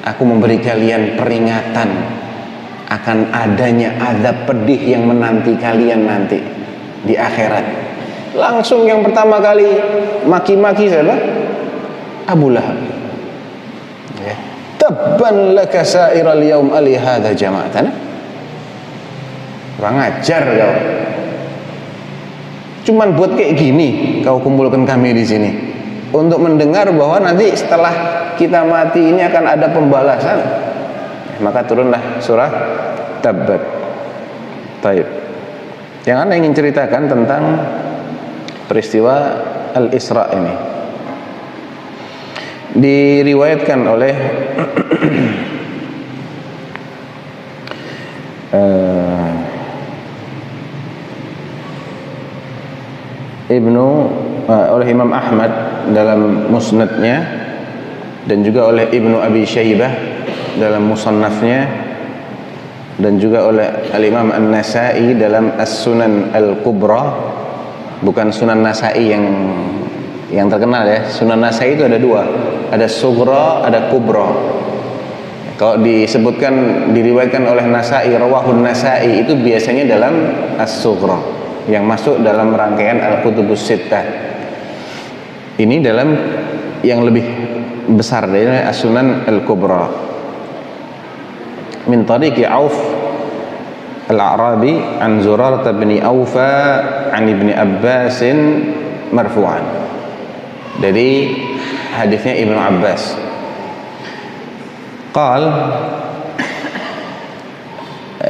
Aku memberi kalian peringatan akan adanya azab pedih yang menanti kalian nanti di akhirat. Langsung yang pertama kali maki-maki siapa? Abu Lahab. Ya. Tabban laka sa'iral yaum ali hadza jama'atan. Kurang ajar kau. Cuman buat kayak gini kau kumpulkan kami di sini untuk mendengar bahwa nanti setelah kita mati ini akan ada pembalasan. Maka turunlah surah Tabbat. Taib. Yang Anda ingin ceritakan tentang peristiwa Al-Isra ini diriwayatkan oleh oleh Imam Ahmad dalam musnadnya, dan juga oleh Ibnu Abi Syaibah dalam musannafnya, dan juga oleh Al-Imam An-Nasa'i dalam As-Sunan Al-Kubra. Bukan Sunan Nasa'i yang terkenal ya. Sunan Nasa'i itu ada dua, ada Sughra, ada Kubra. Kalau disebutkan diriwayatkan oleh Nasa'i, rawahun Nasa'i, itu biasanya dalam As-Sughra yang masuk dalam rangkaian Al-Kutubus Sittah. Ini dalam yang lebih besar dari As-Sunan Al-Kubra. Min tariqi Auf Al-A'rabi an Zurarah bin Awfa an Ibni Abbasin marfu'an. Dari hadisnya Ibnu Abbas. Qal,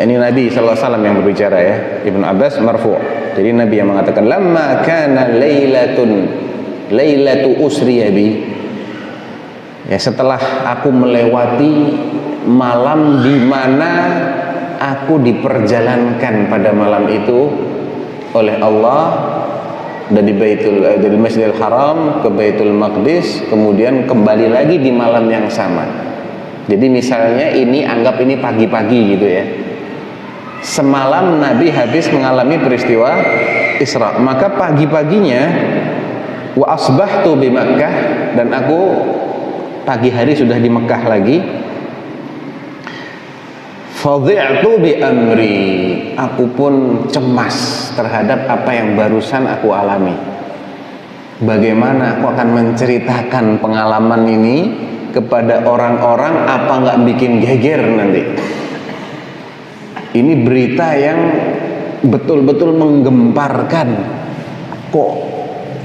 ini Nabi sallallahu alaihi wasallam yang berbicara ya. Ibnu Abbas marfu'. Jadi Nabi yang mengatakan lamma kana lailatu usriya bi. Ya, setelah aku melewati malam di mana aku diperjalankan pada malam itu oleh Allah dari Masjidil Haram ke Baitul Maqdis, kemudian kembali lagi di malam yang sama. Jadi misalnya ini anggap ini pagi-pagi gitu ya. Semalam Nabi habis mengalami peristiwa Isra, maka pagi-paginya wa asbahtu bi Makkah, dan aku pagi hari sudah di Mekah lagi. Fadhi'tu bi amri, aku pun cemas terhadap apa yang barusan aku alami. bagaimana aku akan menceritakan pengalaman ini kepada orang-orang, apa nggak bikin geger nanti. Ini berita yang betul-betul menggemparkan. Kok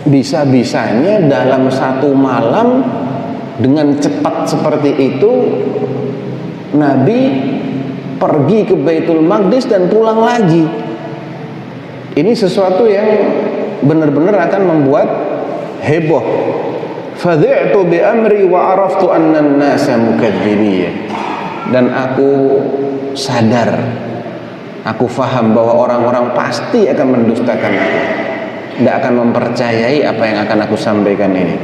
bisa-bisanya dalam satu malam dengan cepat seperti itu Nabi pergi ke Baitul Maqdis dan pulang lagi. Ini sesuatu yang benar-benar akan membuat heboh. Fadhi'tu bi amri wa araftu anna an-nasa mukadzibin. Dan aku sadar, aku faham bahwa orang-orang pasti akan mendustakan aku, tidak akan mempercayai apa yang akan aku sampaikan ini.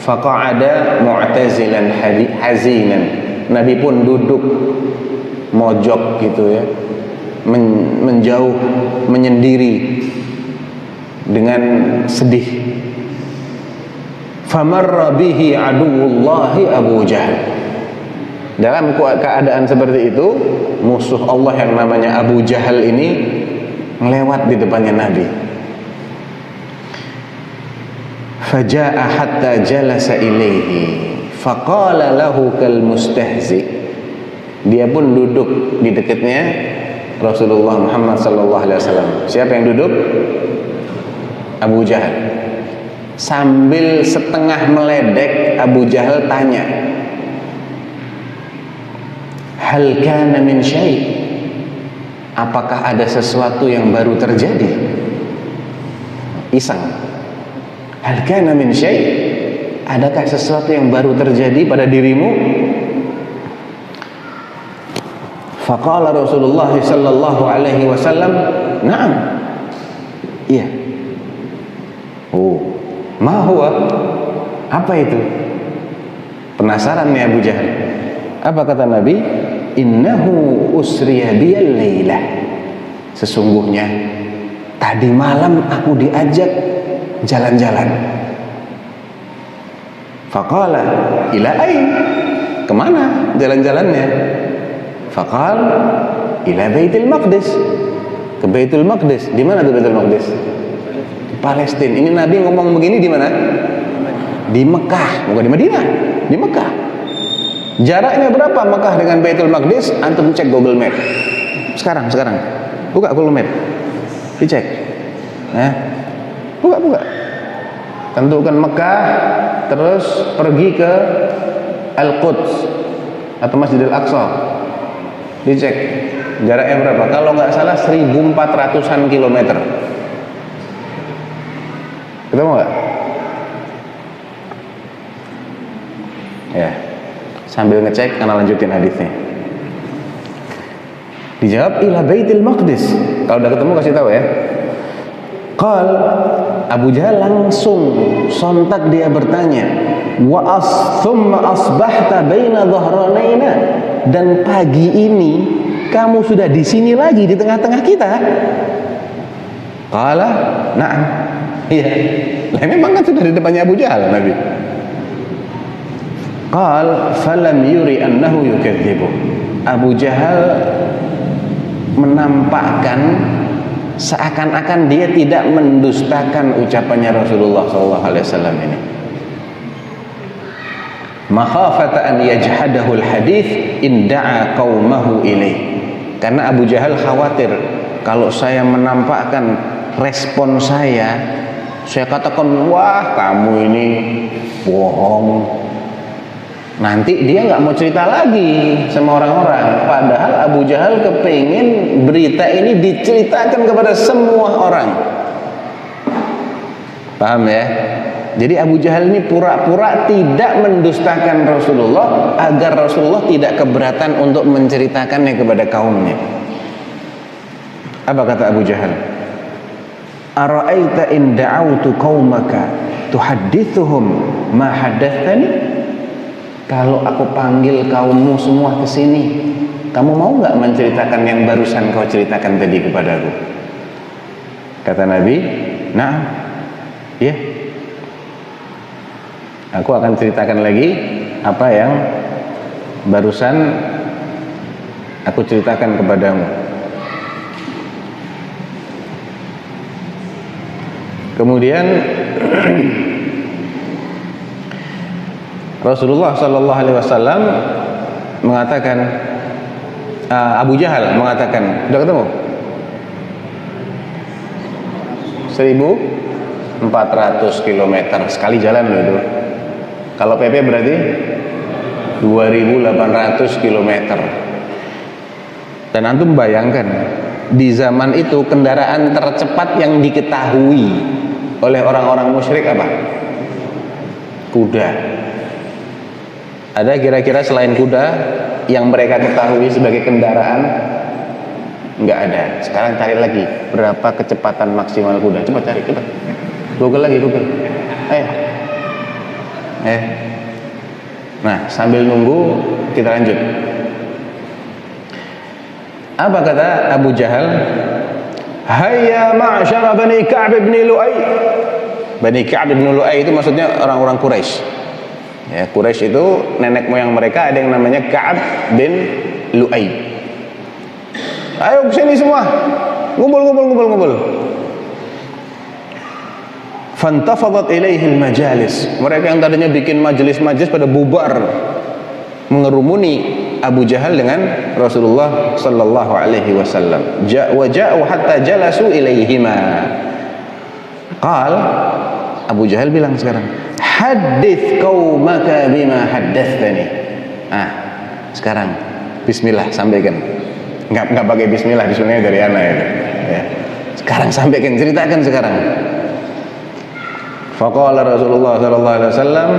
Faqa'ada mu'tazilan hazinan. Nabi pun duduk mojok gitu ya, menjauh, menyendiri dengan sedih. Famarra bihi aduwullahi Abu Jahal. Dalam keadaan seperti itu, musuh Allah yang namanya Abu Jahal ini melewat di depannya Nabi. Faja'a hatta jalasa ilaihi faqala lahu kal mustahzi. Dia pun duduk di dekatnya Rasulullah Muhammad sallallahu alaihi wasallam. Siapa yang duduk? Abu Jahal. Sambil setengah meledek, Abu Jahal tanya, hal kana min syai'? Apakah ada sesuatu yang baru terjadi? Iseng. Hal kana min syai'? Adakah sesuatu yang baru terjadi pada dirimu? Faqala Rasulullah sallallahu alaihi wasallam, "Na'am." Iya. Oh, ma huwa? Apa itu? Penasaran nih Abu Jahal. Apa kata Nabi? Innahu usriya biyal lailah. Sesungguhnya tadi malam aku diajak jalan-jalan. Faqala ila ain? Kemana jalan-jalannya? Faqal ila Baitul Maqdis. Ke Baitul Maqdis. Di mana tuh Baitul Maqdis? Di Palestina. Ini Nabi ngomong begini di mana? Di Mekah, bukan di Madinah. Di Mekah. Jaraknya berapa Mekah dengan Baitul Maqdis? Antum cek Google Map. Sekarang. Buka Google Map. Dicek. Buka. Tentukan Mekah, terus pergi ke Al-Quds atau Masjidil Aqsa. Dicek jaraknya berapa. Kalau nggak salah 1400-an kilometer. Ketemu nggak? Ya. Sambil ngecek, karena lanjutin hadisnya. Dijawab ila Baitul Maqdis. Kalau udah ketemu kasih tahu ya. Qal, Abu Jahal langsung sontak dia bertanya, thumma asbahta baina dhahranaina, dan pagi ini kamu sudah di sini lagi di tengah-tengah kita? Qala, na'am. Iya. Lah memang kan sudah di depannya Abu Jahal Nabi. Qal falam yuri annahu yukadzibu. Abu Jahal menampakkan seakan-akan dia tidak mendustakan ucapannya Rasulullah SAW ini. Makhafata an yajhadahu al-hadith in da'a qaumahu ilaih. Karena Abu Jahal khawatir kalau saya menampakkan respon saya katakan, wah kamu ini bohong. Nanti dia nggak mau cerita lagi sama orang-orang. Padahal Abu Jahal kepingin berita ini diceritakan kepada semua orang. Paham ya? Jadi Abu Jahal ini pura-pura tidak mendustakan Rasulullah agar Rasulullah tidak keberatan untuk menceritakannya kepada kaumnya. Apa kata Abu Jahal? Ara'aita in da'autu qaumaka tuhaddithuhum ma haddatsani? Kalau aku panggil kaummu semua ke sini, kamu mau nggak menceritakan yang barusan kau ceritakan tadi kepadaku? Kata Nabi, nah, ya, aku akan ceritakan lagi apa yang barusan aku ceritakan kepadamu. Kemudian Rasulullah Sallallahu Alaihi Wasallam mengatakan, Abu Jahal mengatakan, sudah ketemu? 1.400 km sekali jalan loh itu. Kalau PP berarti 2.800 km. Dan antum bayangkan, di zaman itu kendaraan tercepat yang diketahui oleh orang-orang musyrik apa? Kuda. Ada kira-kira selain kuda yang mereka ketahui sebagai kendaraan? Enggak ada. Sekarang cari lagi berapa kecepatan maksimal kuda. Coba cari, coba. Google lagi, Google. Nah, sambil nunggu kita lanjut. Apa kata Abu Jahal? Hayya ma'syara Bani Ka'b bin Lu'ay. Bani Ka'b bin Lu'ay itu maksudnya orang-orang Quraisy. Ya, Quraisy itu nenek moyang mereka ada yang namanya Ka'b bin Lu'ay. Ayo kesini semua, ngumpul. Fantafadat ilaihil majalis. Mereka yang tadinya bikin majelis-majelis pada bubar mengerumuni Abu Jahal dengan Rasulullah sallallahu alaihi wasallam. Ja'u hatta jalasu ilaihima. Qal, Abu Jahal bilang sekarang, hadits qaumaka bima haddatsani. Sekarang bismillah sampaikan. Enggak pakai bismillah, bismillahnya dari anak itu. Ya. Sekarang sampaikan, ceritakan sekarang. Faqala Rasulullah sallallahu alaihi wasallam,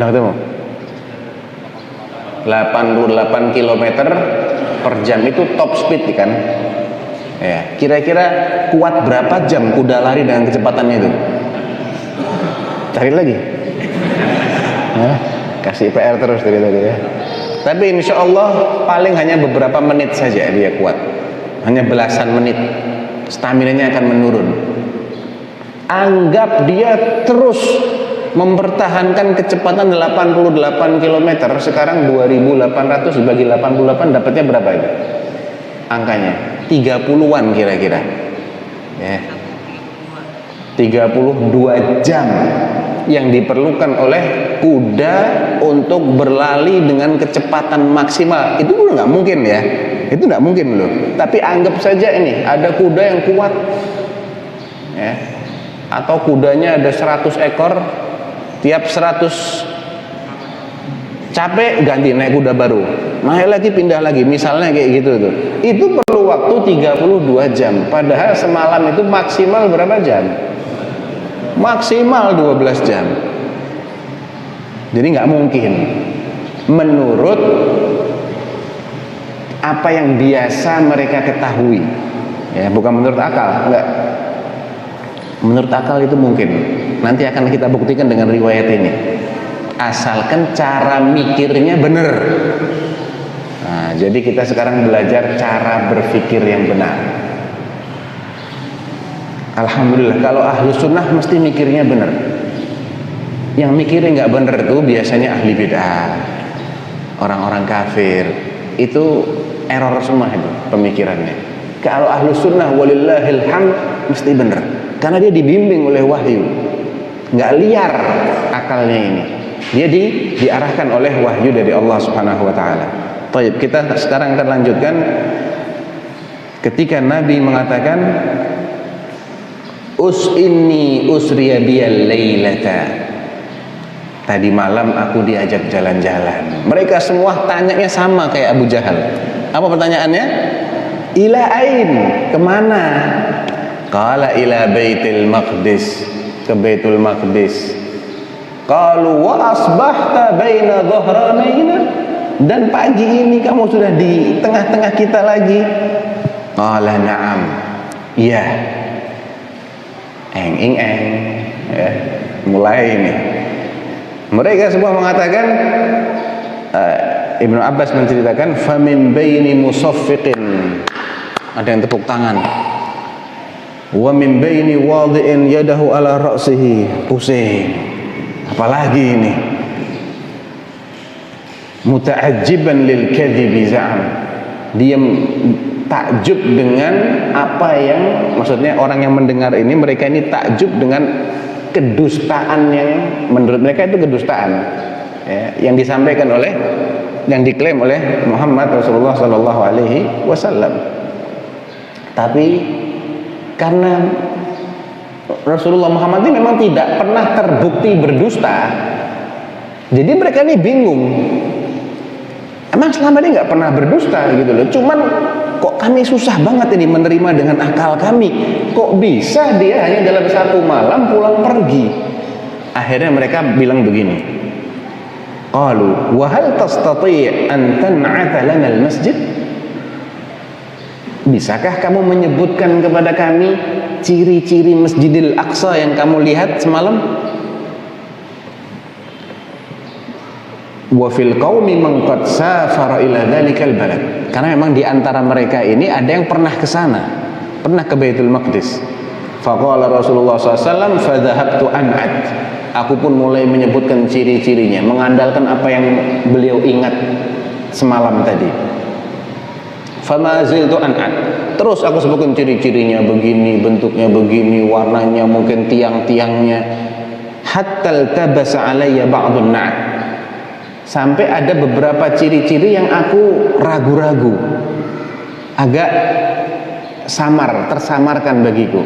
dah ketemu. 88 km per jam itu top speed kan? Ya, kira-kira kuat berapa jam kuda lari dengan kecepatannya itu? Cari lagi. Kasih PR terus dari tadi ya. Tapi insya Allah paling hanya beberapa menit saja dia kuat. Hanya belasan menit. Staminanya akan menurun. Anggap dia terus mempertahankan kecepatan 88 km. Sekarang 2.800 dibagi 88 dapatnya berapa itu? Angkanya 30-an kira-kira. Ya. 32 jam yang diperlukan oleh kuda untuk berlari dengan kecepatan maksimal. Itu nggak mungkin ya, itu nggak mungkin loh. Tapi anggap saja ini ada kuda yang kuat ya, atau kudanya ada 100 ekor, tiap 100 capek ganti naik kuda baru, naik lagi pindah lagi, misalnya kayak gitu tuh. Itu perlu waktu 32 jam, padahal semalam itu maksimal berapa jam? Maksimal 12 jam. Jadi nggak mungkin menurut apa yang biasa mereka ketahui ya, bukan menurut akal. Enggak, menurut akal itu mungkin. Nanti akan kita buktikan dengan riwayat ini, asalkan cara mikirnya benar. Nah, jadi kita sekarang belajar cara berpikir yang benar. Alhamdulillah, kalau ahlu sunnah mesti mikirnya benar. Yang mikirnya nggak benar itu biasanya ahli bid'ah, orang-orang kafir. Itu error semua itu pemikirannya. Kalau ahlu sunnah walillahil hamd mesti benar, karena dia dibimbing oleh wahyu, nggak liar akalnya ini. Dia diarahkan oleh wahyu dari Allah Subhanahu Wa Taala. Baik, kita sekarang akan lanjutkan. Ketika Nabi mengatakan, inni usriya biyal lailata. Tadi malam aku diajak jalan-jalan. Mereka semua tanyanya sama kayak Abu Jahal. Apa pertanyaannya? Ila ain, kemana? Qala ila Baitul Maqdis, ke Baitul Maqdis. Qalu wa asbahta baina dhahranaina, dan pagi ini kamu sudah di tengah-tengah kita lagi. Qala na'am, iya. Eng ya, mulai ini. Mereka semua mengatakan, Ibnu Abbas menceritakan, famin baini musaffiqin, ada yang tepuk tangan, wa min baini wadi'in yadahu ala ra'sihi, pusing. Apalagi ini? Muta'ajjiban lil kadhibi za'am, dia takjub dengan apa yang, maksudnya orang yang mendengar ini, mereka ini takjub dengan kedustaan yang menurut mereka itu kedustaan, ya, yang disampaikan oleh, yang diklaim oleh Muhammad Rasulullah Sallallahu Alaihi Wasallam. Tapi karena Rasulullah Muhammad ini memang tidak pernah terbukti berdusta, jadi mereka ini bingung. Emang selama ini nggak pernah berdusta gitu loh. Cuman kok kami susah banget ini menerima dengan akal kami. Kok bisa dia hanya dalam satu malam pulang pergi? Akhirnya mereka bilang begini. Qalu wa hal tastati' an tan'ata lana al-masjid? Bisakah kamu menyebutkan kepada kami ciri-ciri Masjidil Aqsa yang kamu lihat semalam? Wa fil qaumi man qad safara ila dzalikal balad. Karena memang di antara mereka ini ada yang pernah ke sana, pernah ke Baitul Maqdis. Faqala Rasulullah SAW, fadhahabtu an'ad. Aku pun mulai menyebutkan ciri-cirinya, mengandalkan apa yang beliau ingat semalam tadi. Fama ziltu an'ad. Terus aku sebutkan ciri-cirinya, begini, bentuknya begini, warnanya, mungkin tiang-tiangnya. Hatta tabasa alayya ba'dun na'ad. Sampai ada beberapa ciri-ciri yang aku ragu-ragu, agak samar, tersamarkan bagiku.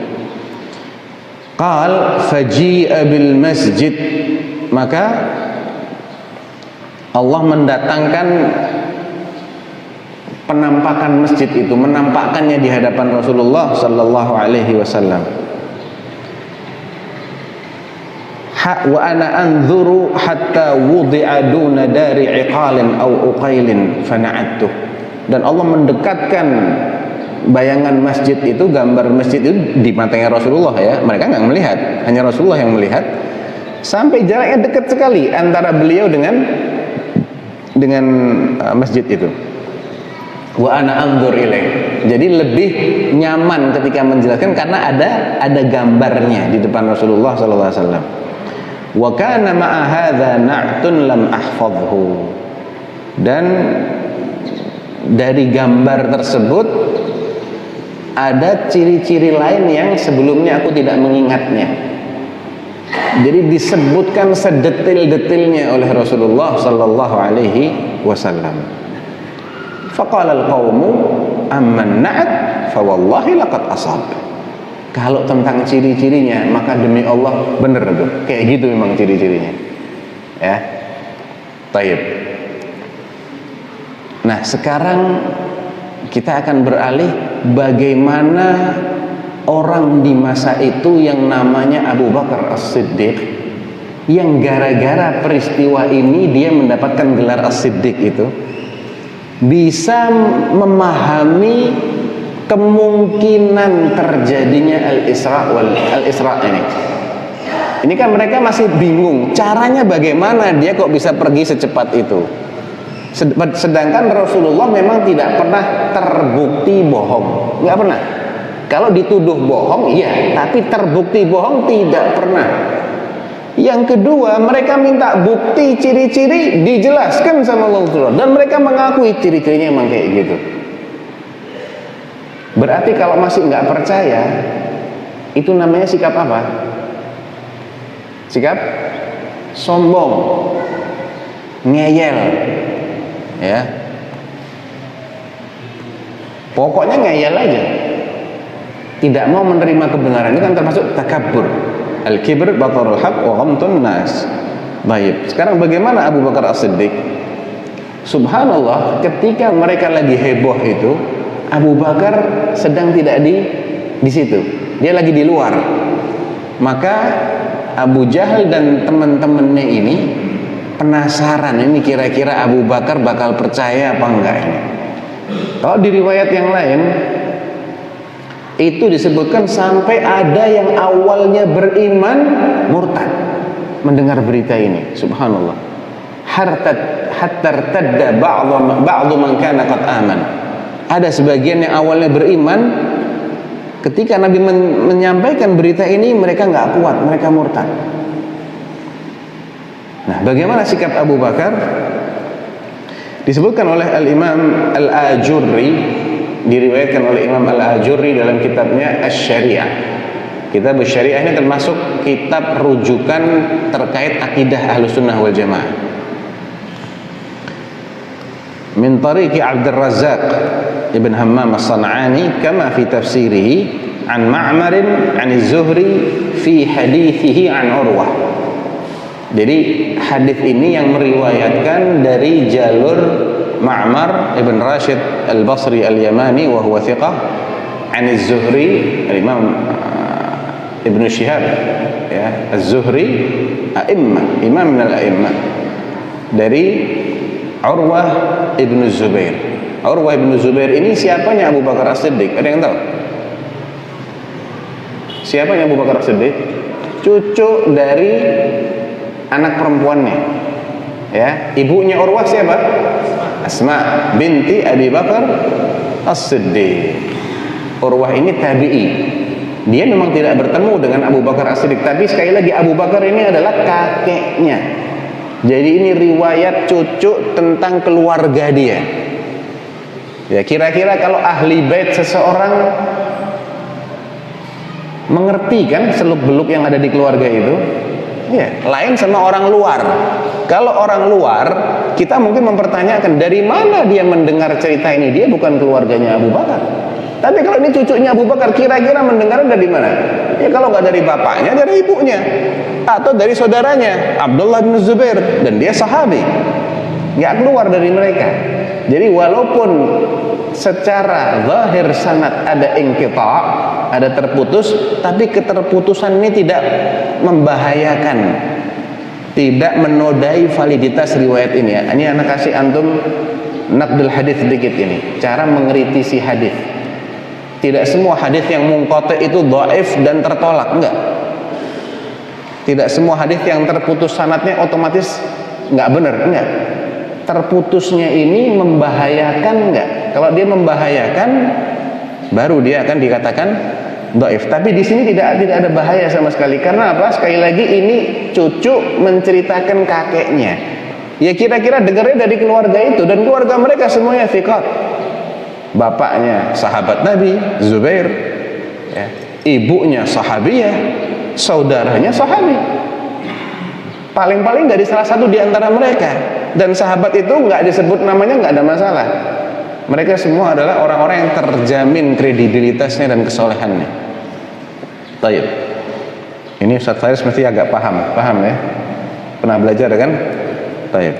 Qal faji'a bil masjid, maka Allah mendatangkan penampakan masjid itu, menampakkannya di hadapan Rasulullah Sallallahu Alaihi Wasallam. Wa ana anzuru hatta wudi'a duna dari iqalin au uqailin fana'attuh. Dan Allah mendekatkan bayangan masjid itu, gambar masjid itu di matanya Rasulullah, ya. Mereka nggak melihat, hanya Rasulullah yang melihat. Sampai jaraknya dekat sekali antara beliau dengan masjid itu. Wa ana anzur ilaih. Jadi lebih nyaman ketika menjelaskan karena ada gambarnya di depan Rasulullah sallallahu alaihi wasallam. Wa kana ma'a hadza na'tun lam ahfadhu. Dan dari gambar tersebut ada ciri-ciri lain yang sebelumnya aku tidak mengingatnya. Jadi disebutkan sedetil-detilnya oleh Rasulullah sallallahu alaihi wasallam. Faqala al-qaumu amman na'at fa wallahi laqad asab. Kalau tentang ciri-cirinya, maka demi Allah benar tuh. Kayak gitu memang ciri-cirinya. Ya. Taib. Nah, sekarang kita akan beralih bagaimana orang di masa itu yang namanya Abu Bakar As-Siddiq, yang gara-gara peristiwa ini dia mendapatkan gelar As-Siddiq itu, bisa memahami kemungkinan terjadinya Al-Isra ini. Ini kan mereka masih bingung caranya bagaimana dia kok bisa pergi secepat itu. Sedangkan Rasulullah memang tidak pernah terbukti bohong, nggak pernah. Kalau dituduh bohong, iya, tapi terbukti bohong tidak pernah. Yang kedua, mereka minta bukti ciri-ciri, dijelaskan sama Rasulullah, dan mereka mengakui ciri-cirinya memang kayak gitu. Berarti kalau masih nggak percaya, itu namanya sikap apa? Sikap sombong, ngeyel, ya. Pokoknya ngeyel aja, tidak mau menerima kebenaran. Ini kan termasuk takabur. Al-kibr batarul haq wa ghamtun nas. Baik. Sekarang bagaimana Abu Bakar As-Siddiq? Subhanallah, ketika mereka lagi heboh itu, Abu Bakar sedang tidak di situ. Dia lagi di luar. Maka Abu Jahal dan teman-temannya ini penasaran, ini kira-kira Abu Bakar bakal percaya apa enggak ini. Kalau di riwayat yang lain itu disebutkan sampai ada yang awalnya beriman murtad mendengar berita ini. Subhanallah. Hatta irtadda ba'du man kana qad aman. Ada sebagian yang awalnya beriman, ketika Nabi menyampaikan berita ini mereka nggak kuat, mereka murtad. Nah, bagaimana sikap Abu Bakar? Disebutkan oleh Al-Imam Al-Ajurri, diriwayatkan oleh Imam Al-Ajurri dalam kitabnya Asy-Syari'ah. Kitab Syariah ini termasuk kitab rujukan terkait akidah Ahlussunnah wal Jamaah. Min tariqi Abdul Razzaq Ibn Hammam As-San'ani kama fi tafsirihi an Ma'mar an Az-Zuhri fi hadithihi an Urwah. Jadi hadis ini yang meriwayatkan dari jalur Ma'mar Ibn Rashid Al-Basri Al-Yamani wa huwa thiqah an Az-Zuhri Imam Ibn Shihab ya, Az-Zuhri imam min al-a'immah dari Urwah Ibn Zubair. Urwah Ibn Zubair ini siapanya Abu Bakar As-Siddiq? Ada yang tahu? Siapanya Abu Bakar As-Siddiq? Cucu dari anak perempuannya. Ya, ibunya Urwah siapa? Asma binti Abi Bakar As-Siddiq. Urwah ini tabi'i. Dia memang tidak bertemu dengan Abu Bakar As-Siddiq, tapi sekali lagi Abu Bakar ini adalah kakeknya. Jadi ini riwayat cucu tentang keluarga dia. Ya, kira-kira kalau ahli bait seseorang mengerti kan seluk-beluk yang ada di keluarga itu? Ya, lain sama orang luar. Kalau orang luar, kita mungkin mempertanyakan dari mana dia mendengar cerita ini? Dia bukan keluarganya Abu Bakar. Tapi kalau ini cucunya Abu Bakar, kira-kira mendengarnya dari mana? Ya kalau nggak dari bapaknya, dari ibunya, atau dari saudaranya Abdullah bin Zubair, dan dia sahabi, nggak keluar dari mereka. Jadi walaupun secara zahir sanad ada inqita', ada terputus, tapi keterputusan ini tidak membahayakan, tidak menodai validitas riwayat ini ya. Ini anak kasih antum naqdul hadis sedikit ini, cara mengkritisi hadis. Tidak semua hadis yang munqati itu dhaif dan tertolak, enggak. Tidak semua hadis yang terputus sanadnya otomatis enggak benar, enggak. Terputusnya ini membahayakan enggak? Kalau dia membahayakan, baru dia akan dikatakan dhaif. Tapi di sini tidak ada bahaya sama sekali. Karena apa? Sekali lagi ini cucu menceritakan kakeknya. Ya kira-kira dengarnya dari keluarga itu, dan keluarga mereka semuanya thiqat. Bapaknya sahabat Nabi Zubair, ya. Ibunya sahabiyah, saudaranya sahabi. Paling-paling dari salah satu di antara mereka. Dan sahabat itu nggak disebut namanya, nggak ada masalah. Mereka semua adalah orang-orang yang terjamin kredibilitasnya dan kesolehannya. Taib. Ini Ustaz Faris mesti agak paham ya? Pernah belajar kan? Taib.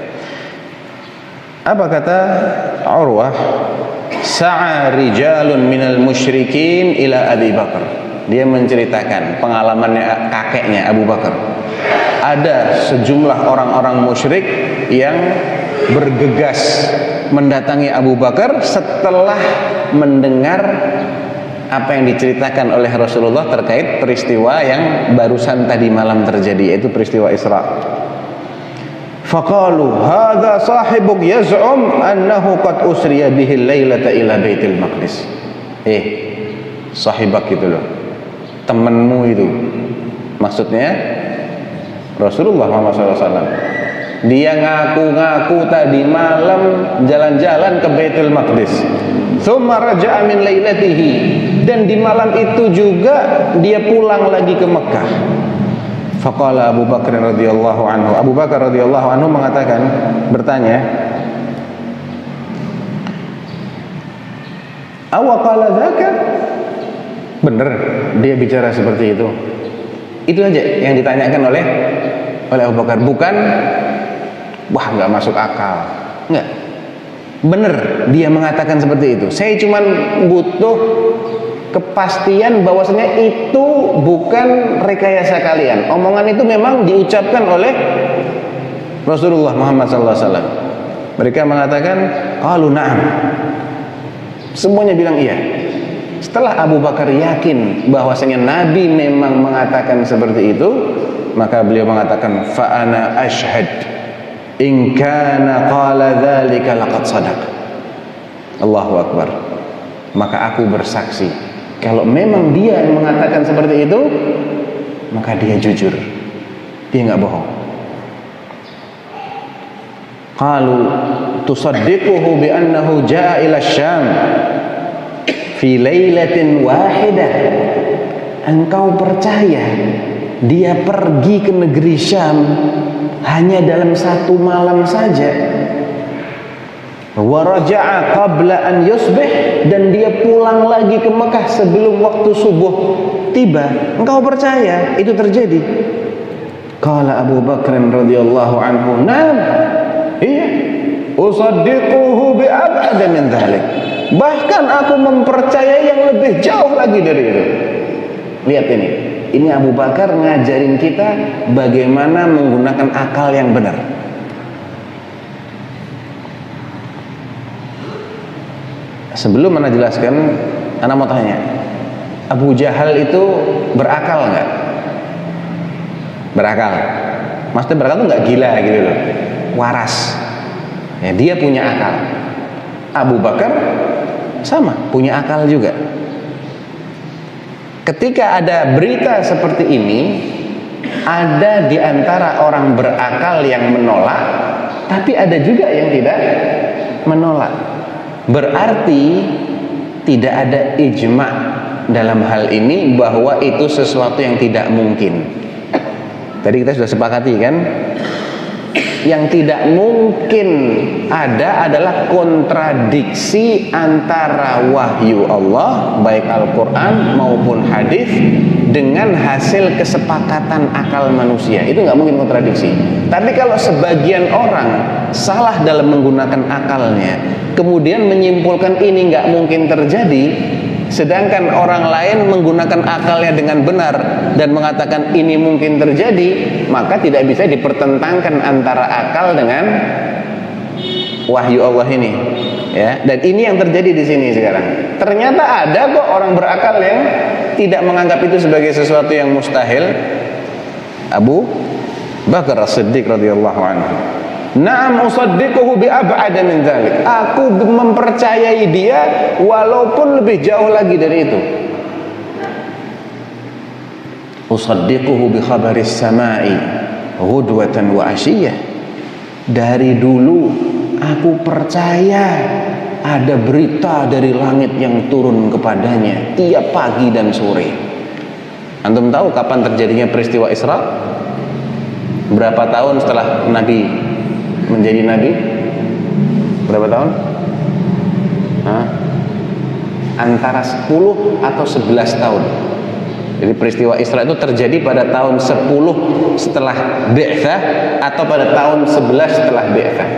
Apa kata Urwah? Sa'a rijalun minal musyrikin ila Abi Bakar. Dia menceritakan pengalamannya kakeknya Abu Bakar. Ada sejumlah orang-orang musyrik yang bergegas mendatangi Abu Bakar setelah mendengar apa yang diceritakan oleh Rasulullah terkait peristiwa yang barusan tadi malam terjadi, yaitu peristiwa Isra. Faqalu hadza sahibuk yaz'um annahu qad usriya bihi lailata ila Baitul Maqdis. Sahibak gitu loh, temenmu itu, maksudnya Rasulullah Muhammad SAW. Dia ngaku-ngaku tadi malam jalan-jalan ke Baitul Maqdis. Tsumma raja'a min lailatihi, dan di malam itu juga dia pulang lagi ke Mekah. Faqala Abu Bakar radhiyallahu anhu. Abu Bakar radhiyallahu anhu mengatakan, bertanya, "Awa qala dzaka?" Benar dia bicara seperti itu? Itu aja yang ditanyakan oleh Abu Bakar, bukan wah nggak masuk akal, nggak. Benar dia mengatakan seperti itu. Saya cuma butuh kepastian bahwasanya itu bukan rekayasa kalian. Omongan itu memang diucapkan oleh Rasulullah Muhammad SAW. Mereka mengatakan, qalu na'am. Semuanya bilang iya. Setelah Abu Bakar yakin bahwasanya Nabi memang mengatakan seperti itu, maka beliau mengatakan, fa ana ashhad in kana qala dzalika laqad sadaq. Allahu akbar. Maka aku bersaksi, kalau memang dia yang mengatakan seperti itu, maka dia jujur, dia nggak bohong. Qalu tusaddiquhu bi annahu jaa ila Syam fi lailatin wahidah. engkau percaya dia pergi ke negeri Syam hanya dalam 1 malam saja, wa raja'a qabla an yusbih, dan dia pulang lagi ke Mekah sebelum waktu subuh tiba, engkau percaya itu terjadi? Qala Abu Bakr radhiyallahu anhu, "Na'am, iya, usaddiquhu bi ab'ad min dzalik." Bahkan aku mempercayai yang lebih jauh lagi dari itu. Lihat ini Abu Bakar ngajarin kita bagaimana menggunakan akal yang benar. Sebelum Anda jelaskan, Anda mau tanya, Abu Jahal itu berakal nggak? Berakal. Maksudnya berakal itu nggak gila gitu loh, waras. Ya, dia punya akal. Abu Bakar sama, punya akal juga. Ketika ada berita seperti ini, ada di antara orang berakal yang menolak, tapi ada juga yang tidak menolak. Berarti tidak ada ijma' dalam hal ini bahwa itu sesuatu yang tidak mungkin. Tadi kita sudah sepakati kan, yang tidak mungkin ada adalah kontradiksi antara wahyu Allah, baik Al-Quran maupun hadis, dengan hasil kesepakatan akal manusia. Itu nggak mungkin kontradiksi. Tapi kalau sebagian orang salah dalam menggunakan akalnya, kemudian menyimpulkan ini nggak mungkin terjadi, sedangkan orang lain menggunakan akalnya dengan benar dan mengatakan ini mungkin terjadi, maka tidak bisa dipertentangkan antara akal dengan wahyu Allah ini, ya. Dan ini yang terjadi di sini sekarang. Ternyata ada kok orang berakal yang tidak menganggap itu sebagai sesuatu yang mustahil. Abu Bakar As-Siddiq radhiyallahu anhu, "Na'am usaddiquhu bi ab'ad min dzalik." Aku mempercayai dia walaupun lebih jauh lagi dari itu. Usaddiquhu bi khabaris samai ghudwatan wa ashiyah. Dari dulu aku percaya ada berita dari langit yang turun kepadanya tiap pagi dan sore. Antum tahu kapan terjadinya peristiwa Isra? Berapa tahun setelah Nabi menjadi Nabi? Berapa tahun? Antara 10 atau 11 tahun. Jadi peristiwa Isra itu terjadi pada tahun 10 setelah Bi'tsah atau pada tahun 11 setelah Bi'tsah.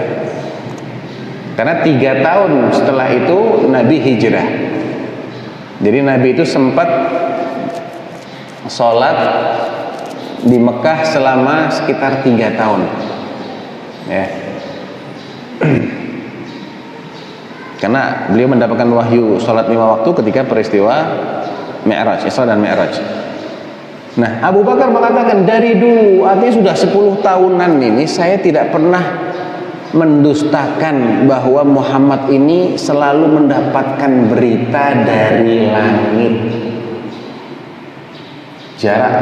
Karena 3 tahun setelah itu Nabi hijrah. Jadi Nabi itu sempat sholat di Mekah selama sekitar 3 tahun, ya. Karena beliau mendapatkan wahyu sholat 5 waktu ketika peristiwa Mi'raj, Isra dan Mi'raj. Nah, Abu Bakar mengatakan dari dulu, artinya sudah 10 tahunan ini saya tidak pernah mendustakan bahwa Muhammad ini selalu mendapatkan berita dari langit. Jarak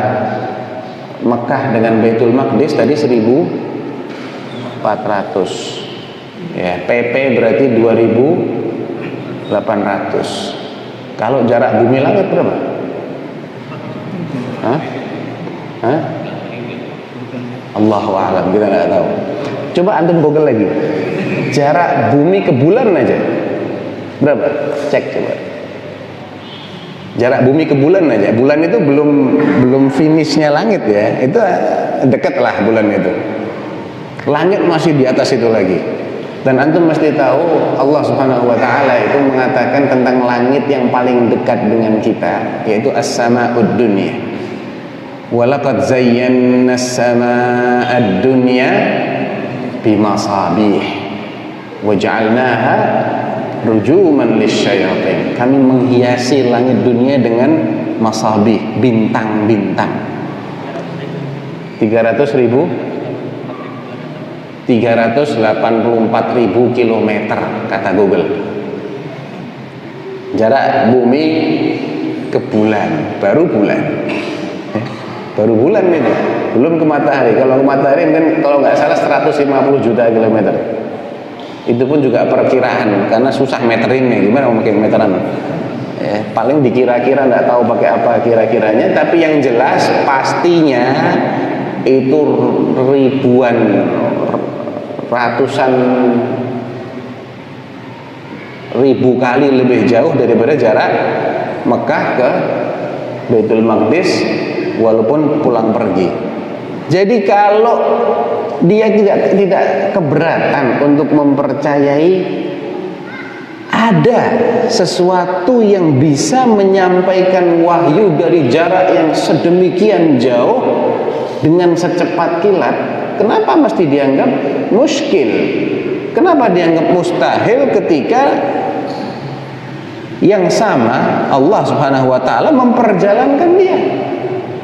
Mekah dengan Baitul Maqdis tadi 1400, ya, PP berarti 2800. Kalau jarak bumi langit berapa? Allahu a'lam, kita nggak tahu. Coba antum Google lagi, jarak bumi ke bulan aja berapa? Cek coba. Jarak bumi ke bulan aja. Bulan itu belum finishnya langit, ya. Itu dekat lah bulan itu. Langit masih di atas itu lagi. Dan antum mesti tahu Allah Subhanahu wa taala itu mengatakan tentang langit yang paling dekat dengan kita, yaitu as-sama'ud dunya. Walaqad zayyana as-sama'ad dunya bimasabih wa ja'alnaha rujuman lisyayatin. Kami menghiasi langit dunia dengan masabih, bintang-bintang. 384.000 kilometer kata Google. Jarak bumi ke bulan, baru bulan. Baru bulan itu, belum ke matahari. Kalau ke matahari kan kalau nggak salah 150 juta kilometer. Itu pun juga perkiraan karena susah meterinnya. Gimana mau bikin meteran? paling dikira-kira, nggak tahu pakai apa kira-kiranya, tapi yang jelas pastinya itu ribuan, ratusan ribu kali lebih jauh daripada jarak Mekah ke Baitul Maqdis walaupun pulang pergi. Jadi kalau dia tidak keberatan untuk mempercayai ada sesuatu yang bisa menyampaikan wahyu dari jarak yang sedemikian jauh dengan secepat kilat, kenapa mesti dianggap muskil? Kenapa dianggap mustahil ketika yang sama Allah Subhanahu wa taala memperjalankan dia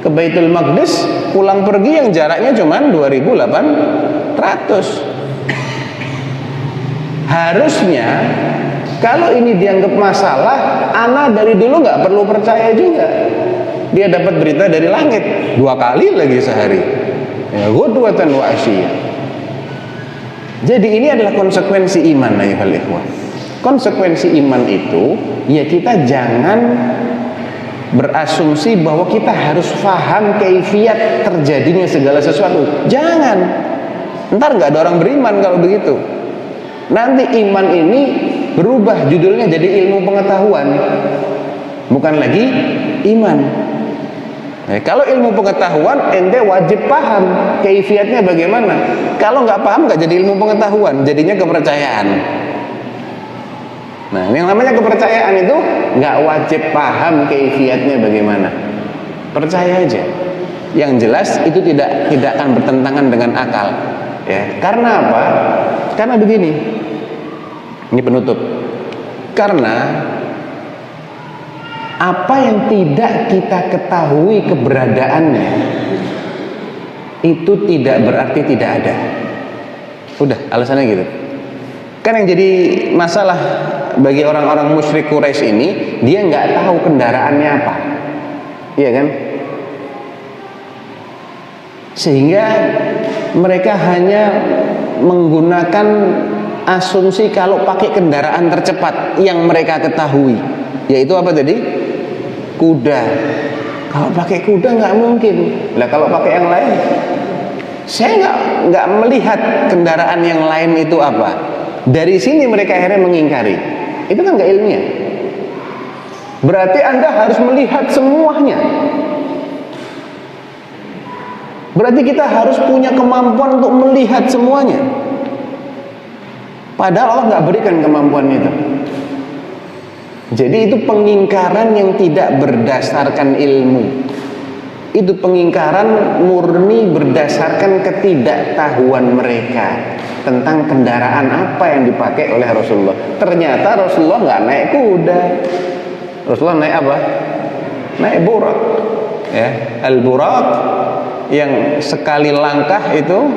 ke Baitul Maqdis pulang pergi yang jaraknya cuma 2.800. Harusnya kalau ini dianggap masalah, ana dari dulu nggak perlu percaya juga. Dia dapat berita dari langit 2 kali lagi sehari. Ya, ghudwatan wa asyiyah. Jadi ini adalah konsekuensi iman, ayuhal ikhwah. Konsekuensi iman itu, ya kita jangan berasumsi bahwa kita harus paham kaifiat terjadinya segala sesuatu. Jangan. Ntar nggak ada orang beriman kalau begitu. Nanti iman ini berubah judulnya jadi ilmu pengetahuan, bukan lagi iman. Kalau ilmu pengetahuan, ente wajib paham kaifiatnya bagaimana. Kalau nggak paham, nggak jadi ilmu pengetahuan, jadinya kepercayaan. Nah, yang namanya kepercayaan itu nggak wajib paham kaifiatnya bagaimana. Percaya aja. Yang jelas itu tidak akan bertentangan dengan akal. Ya, karena apa? Karena begini. Ini penutup. Karena apa yang tidak kita ketahui keberadaannya itu tidak berarti tidak ada. Udah, alasannya gitu. Kan yang jadi masalah bagi orang-orang musyrik Quraisy ini, dia nggak tahu kendaraannya apa, iya kan? Sehingga mereka hanya menggunakan asumsi kalau pakai kendaraan tercepat yang mereka ketahui, yaitu apa tadi? Kuda. Kalau pakai kuda nggak mungkin. Lah kalau pakai yang lain, saya nggak melihat kendaraan yang lain itu apa. Dari sini mereka akhirnya mengingkari. Itu kan nggak ilmiah. Berarti Anda harus melihat semuanya. Berarti kita harus punya kemampuan untuk melihat semuanya. Padahal Allah nggak berikan kemampuan itu. Jadi itu pengingkaran yang tidak berdasarkan ilmu. Itu pengingkaran murni berdasarkan ketidaktahuan mereka tentang kendaraan apa yang dipakai oleh Rasulullah. Ternyata Rasulullah nggak naik kuda. Rasulullah naik apa? Naik burak. Ya, al-burak yang sekali langkah itu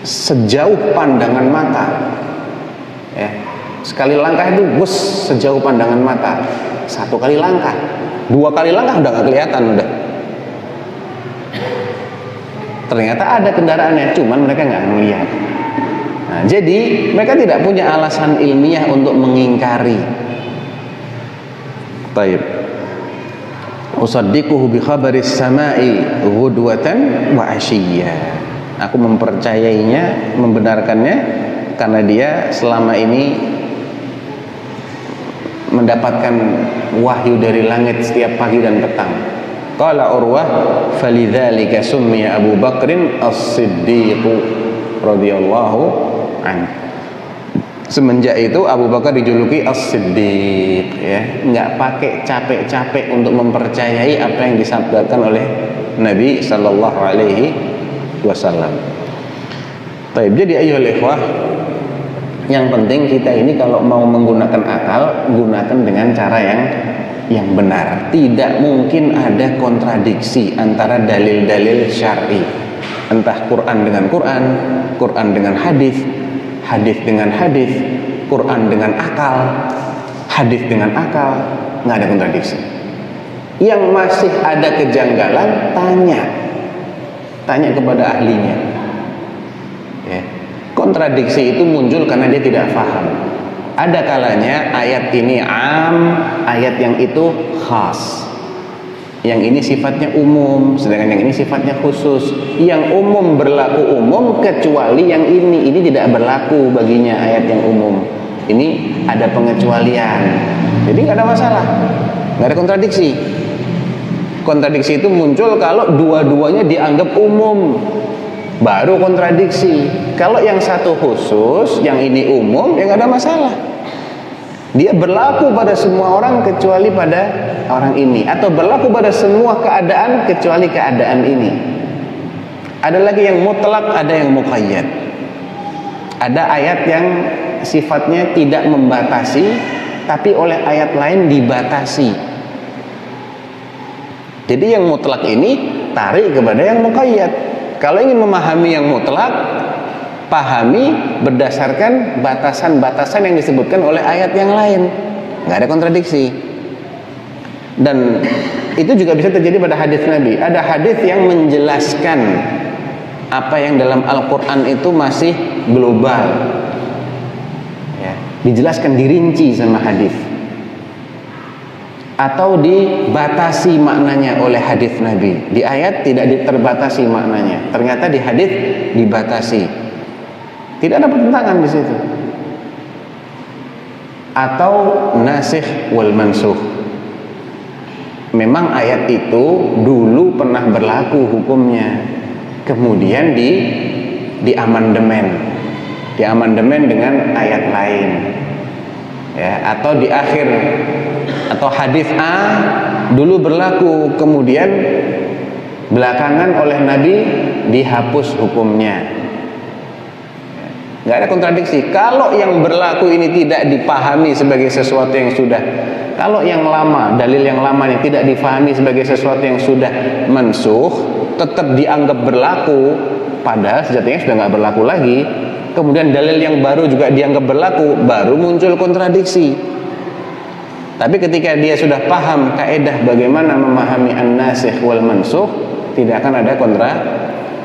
sejauh pandangan mata. Ya, sekali langkah itu bus sejauh pandangan mata. 1 kali langkah, 2 kali langkah udah nggak kelihatan udah. Ternyata ada kendaraannya, cuman mereka nggak melihat. Nah, jadi mereka tidak punya alasan ilmiah untuk mengingkari. Baik. Usaddiquhu bi khabaris sama'i ghudwatan wa asyiyya. Aku mempercayainya, membenarkannya karena dia selama ini mendapatkan wahyu dari langit setiap pagi dan petang. Qala Urwah, "Falidzalika summiya Abu Bakrin As-Siddiq radhiyallahu anhu." Semenjak itu Abu Bakar dijuluki As-Siddiq, ya, enggak pakai capek-capek untuk mempercayai apa yang disabdakan oleh Nabi sallallahu alaihi wasallam. Baik, jadi ayyuhal ikhwah, yang penting kita ini kalau mau menggunakan akal, gunakan dengan cara yang benar. Tidak mungkin ada kontradiksi antara dalil-dalil syar'i. Entah Quran dengan Quran, Quran dengan hadis, hadis dengan hadis, Quran dengan akal, hadis dengan akal, nggak ada kontradiksi. Yang masih ada kejanggalan, tanya kepada ahlinya. Ya. Kontradiksi itu muncul karena dia tidak paham. Ada kalanya ayat ini am, ayat yang itu khas. Yang ini sifatnya umum, sedangkan yang ini sifatnya khusus. Yang umum berlaku umum kecuali yang ini tidak berlaku baginya ayat yang umum. Ini ada pengecualian. Jadi nggak ada masalah, nggak ada kontradiksi. Kontradiksi itu muncul kalau dua-duanya dianggap umum, baru kontradiksi. Kalau yang satu khusus, yang ini umum, ya nggak ada masalah. Dia berlaku pada semua orang kecuali pada orang ini, atau berlaku pada semua keadaan kecuali keadaan ini. Ada lagi yang mutlak, ada yang muqayyad. Ada ayat yang sifatnya tidak membatasi, tapi oleh ayat lain dibatasi. Jadi yang mutlak ini tarik kepada yang muqayyad. Kalau ingin memahami yang mutlak, pahami berdasarkan batasan-batasan yang disebutkan oleh ayat yang lain. Nggak ada kontradiksi. Dan itu juga bisa terjadi pada hadis Nabi. Ada hadis yang menjelaskan apa yang dalam Al-Quran itu masih global, ya, dijelaskan, dirinci sama hadis, atau dibatasi maknanya oleh hadis Nabi. Di ayat tidak terbatasi maknanya, ternyata di hadis dibatasi. Tidak ada pertentangan di situ. Atau nasikh wal mansukh. Memang ayat itu dulu pernah berlaku hukumnya, kemudian diamandemen dengan ayat lain, ya, atau di akhir, atau hadis A dulu berlaku, kemudian belakangan oleh Nabi dihapus hukumnya. Nggak ada kontradiksi. Kalau yang berlaku ini tidak dipahami sebagai sesuatu yang sudah, kalau yang lama, dalil yang lama ini tidak dipahami sebagai sesuatu yang sudah mansuh, tetap dianggap berlaku, padahal sejatinya sudah nggak berlaku lagi. Kemudian dalil yang baru juga dianggap berlaku, baru muncul kontradiksi. Tapi ketika dia sudah paham kaidah bagaimana memahami an-nasikh wal mansukh, tidak akan ada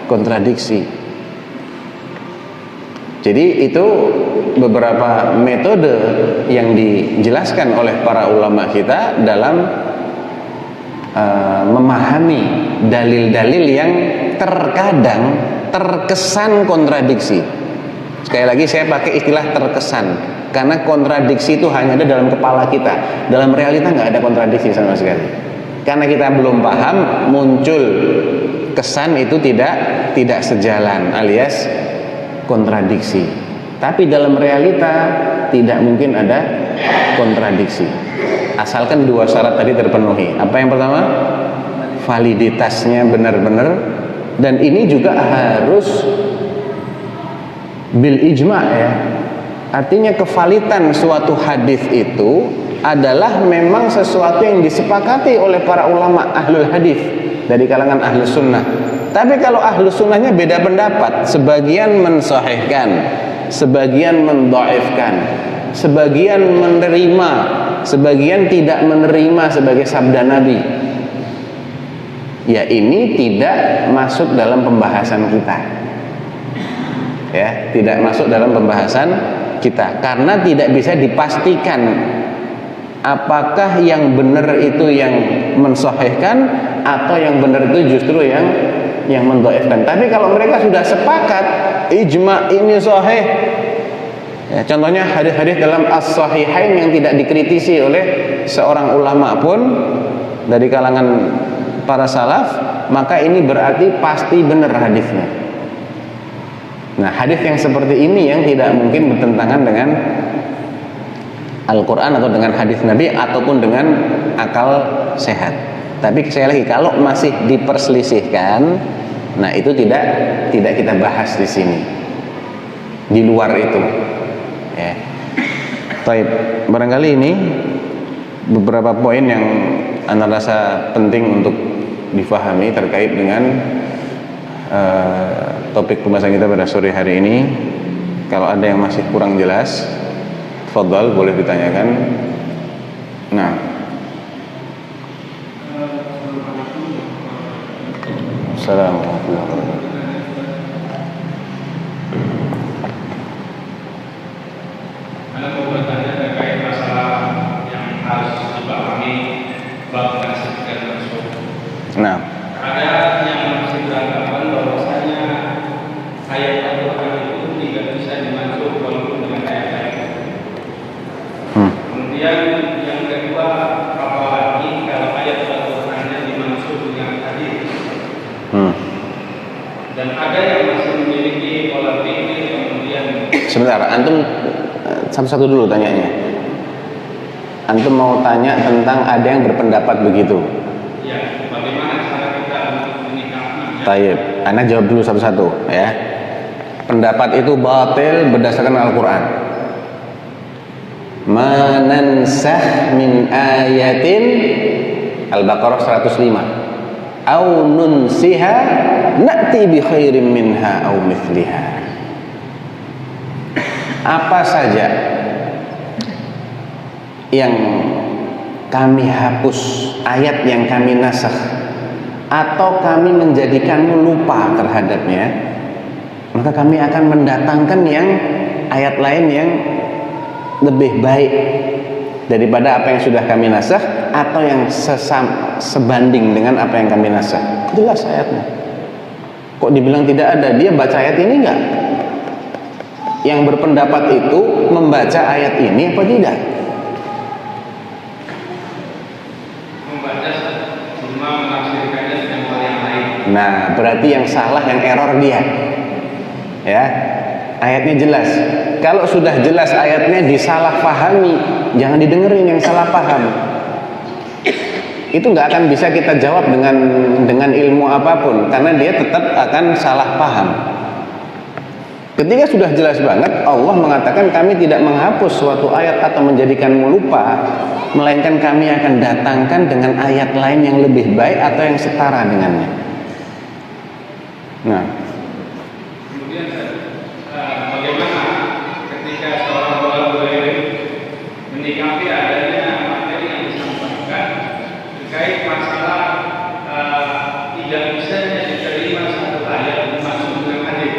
kontradiksi. Jadi itu beberapa metode yang dijelaskan oleh para ulama kita dalam memahami dalil-dalil yang terkadang terkesan kontradiksi. Sekali lagi saya pakai istilah terkesan, karena kontradiksi itu hanya ada dalam kepala kita. Dalam realita nggak ada kontradiksi sama sekali. Karena kita belum paham, muncul kesan itu tidak sejalan, alias kontradiksi. Tapi dalam realita tidak mungkin ada kontradiksi, asalkan dua syarat tadi terpenuhi. Apa yang pertama? Validitasnya benar-benar, dan ini juga harus bil ijma', ya. Artinya kevalitan suatu hadis itu adalah memang sesuatu yang disepakati oleh para ulama ahlul hadis dari kalangan ahlus sunnah. Tapi kalau ahlus sunnahnya beda pendapat, sebagian mensahihkan, sebagian mendhaifkan, sebagian menerima, sebagian tidak menerima sebagai sabda Nabi. Ya, ini tidak masuk dalam pembahasan kita. Ya, tidak masuk dalam pembahasan kita, karena tidak bisa dipastikan apakah yang benar itu yang mensahihkan atau yang benar itu justru yang mendhaifkan. Tapi kalau mereka sudah sepakat ijma ini sahih, ya, contohnya hadis-hadis dalam as-sahihain yang tidak dikritisi oleh seorang ulama pun dari kalangan para salaf, maka ini berarti pasti benar hadisnya. Nah, hadis yang seperti ini yang tidak mungkin bertentangan dengan Al-Quran atau dengan hadis Nabi ataupun dengan akal sehat. Tapi sekali lagi, kalau masih diperselisihkan, nah itu tidak kita bahas di sini. Di luar itu, ya. Baik, barangkali ini beberapa poin yang Anda rasa penting untuk difahami terkait dengan topik pembahasan kita pada sore hari ini. Kalau ada yang masih kurang jelas, tafadhal, boleh ditanyakan. Nah, Assalamualaikum warahmatullahi wabarakatuh. Dan ada yang masih memiliki pola pikir kemudian. Sebentar, antum satu-satu dulu tanyanya. Antum mau tanya tentang ada yang berpendapat begitu. Ya, bagaimana cara kita untuk menyikapinya? Taib, Anda jawab dulu satu-satu ya. Pendapat itu batil berdasarkan Al-Quran. Ma nansah min ayatin, Al-Baqarah 105. Au nunsiha na'ti bi khairin minha au mithliha. Apa saja yang kami hapus, ayat yang kami nasakh, atau kami menjadikanmu lupa terhadapnya, maka kami akan mendatangkan yang ayat lain yang lebih baik daripada apa yang sudah kami nasakh atau yang sebanding dengan apa yang kami nasakh. Jelas ayatnya. Kok dibilang tidak ada? Dia baca ayat ini enggak? Yang berpendapat itu membaca ayat ini apa tidak? Membaca cuma menafsirkannya dengan hal yang lain. Nah, berarti yang salah, yang error dia. Ya, ayatnya jelas. Kalau sudah jelas ayatnya disalah pahami, jangan didengerin yang salah paham. Itu nggak akan bisa kita jawab dengan ilmu apapun, karena dia tetap akan salah paham. Ketika sudah jelas banget, Allah mengatakan kami tidak menghapus suatu ayat atau menjadikanmu lupa, melainkan kami akan datangkan dengan ayat lain yang lebih baik atau yang setara dengannya. Nah, Kemudian bagaimana ketika seorang ulama menyikapi adanya materi yang disampaikan terkait masalah tidak bisanya diterima satu ayat dimaksud dengan hadis.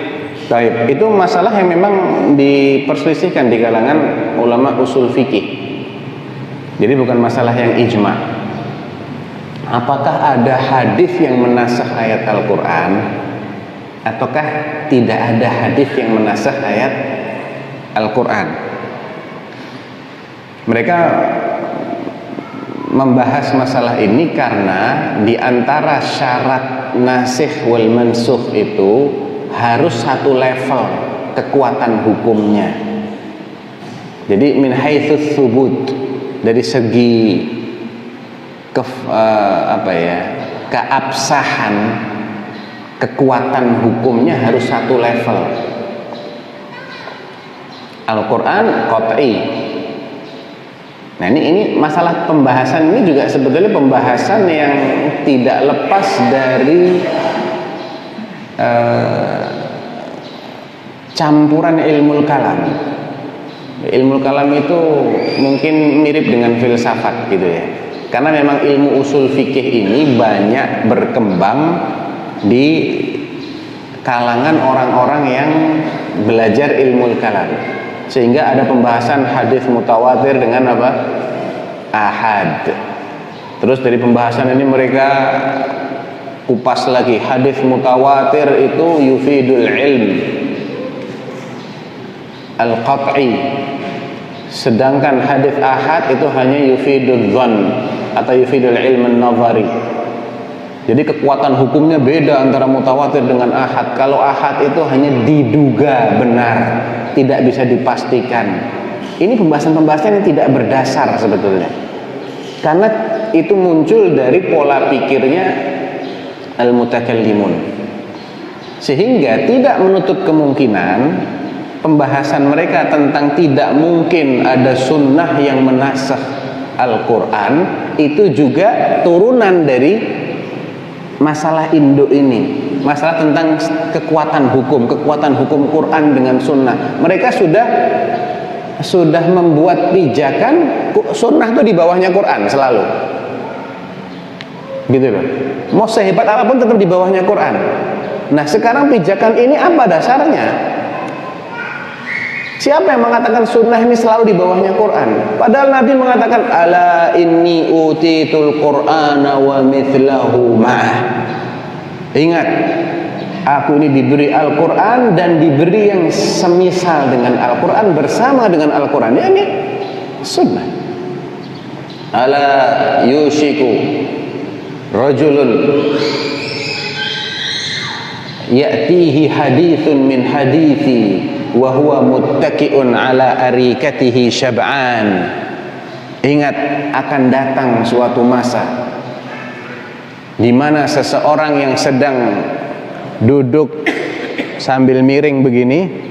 baik. Itu masalah yang memang diperselisihkan di kalangan ulama usul fikih. Jadi bukan masalah yang ijma. Apakah ada hadis yang menasakh ayat Al-Quran, ataukah tidak ada hadis yang menasakh ayat Al-Quran? Mereka membahas masalah ini karena di antara syarat nasikh wal mansukh itu harus satu level kekuatan hukumnya. Jadi min haitsus tsubut, dari segi keabsahan, kekuatan hukumnya harus satu level. Al-Quran qat'i. Nah, ini masalah pembahasan ini juga sebetulnya pembahasan yang tidak lepas dari campuran ilmu kalam. Ilmu kalam itu mungkin mirip dengan filsafat gitu ya. Karena memang ilmu usul fikih ini banyak berkembang di kalangan orang-orang yang belajar ilmu kalam. Sehingga ada pembahasan hadis mutawatir dengan apa? Ahad. Terus dari pembahasan ini mereka kupas lagi, hadis mutawatir itu yufidul ilm al-qat'i, sedangkan hadis ahad itu hanya yufidul dhann atau yufidul ilm an-nazari. Jadi kekuatan hukumnya beda antara mutawatir dengan ahad. Kalau ahad itu hanya diduga benar, tidak bisa dipastikan. Ini pembahasan-pembahasan yang tidak berdasar sebetulnya, karena itu muncul dari pola pikirnya al-mutakallimun, sehingga tidak menutup kemungkinan pembahasan mereka tentang tidak mungkin ada sunnah yang menasakh Al-Quran itu juga turunan dari masalah induk ini, masalah tentang kekuatan hukum Quran dengan sunnah. Mereka sudah membuat pijakan sunnah itu di bawahnya Quran selalu, gitu loh. Mau sehebat apapun tetap di bawahnya Quran. Nah, sekarang pijakan ini apa dasarnya? Siapa yang mengatakan sunnah ini selalu di bawahnya Quran? Padahal Nabi mengatakan ala inni utitul Qur'ana wa mithlahu ma'ah. Ingat, aku ini diberi Al-Quran dan diberi yang semisal dengan Al-Quran, bersama dengan Al-Quran. Ini sunnah. Ala yushiku rajulun ya'tihi hadithun min hadithi wa huwa muttaqi'un ala arikatihi syab'an. Ingat, akan datang suatu masa di mana seseorang yang sedang duduk sambil miring begini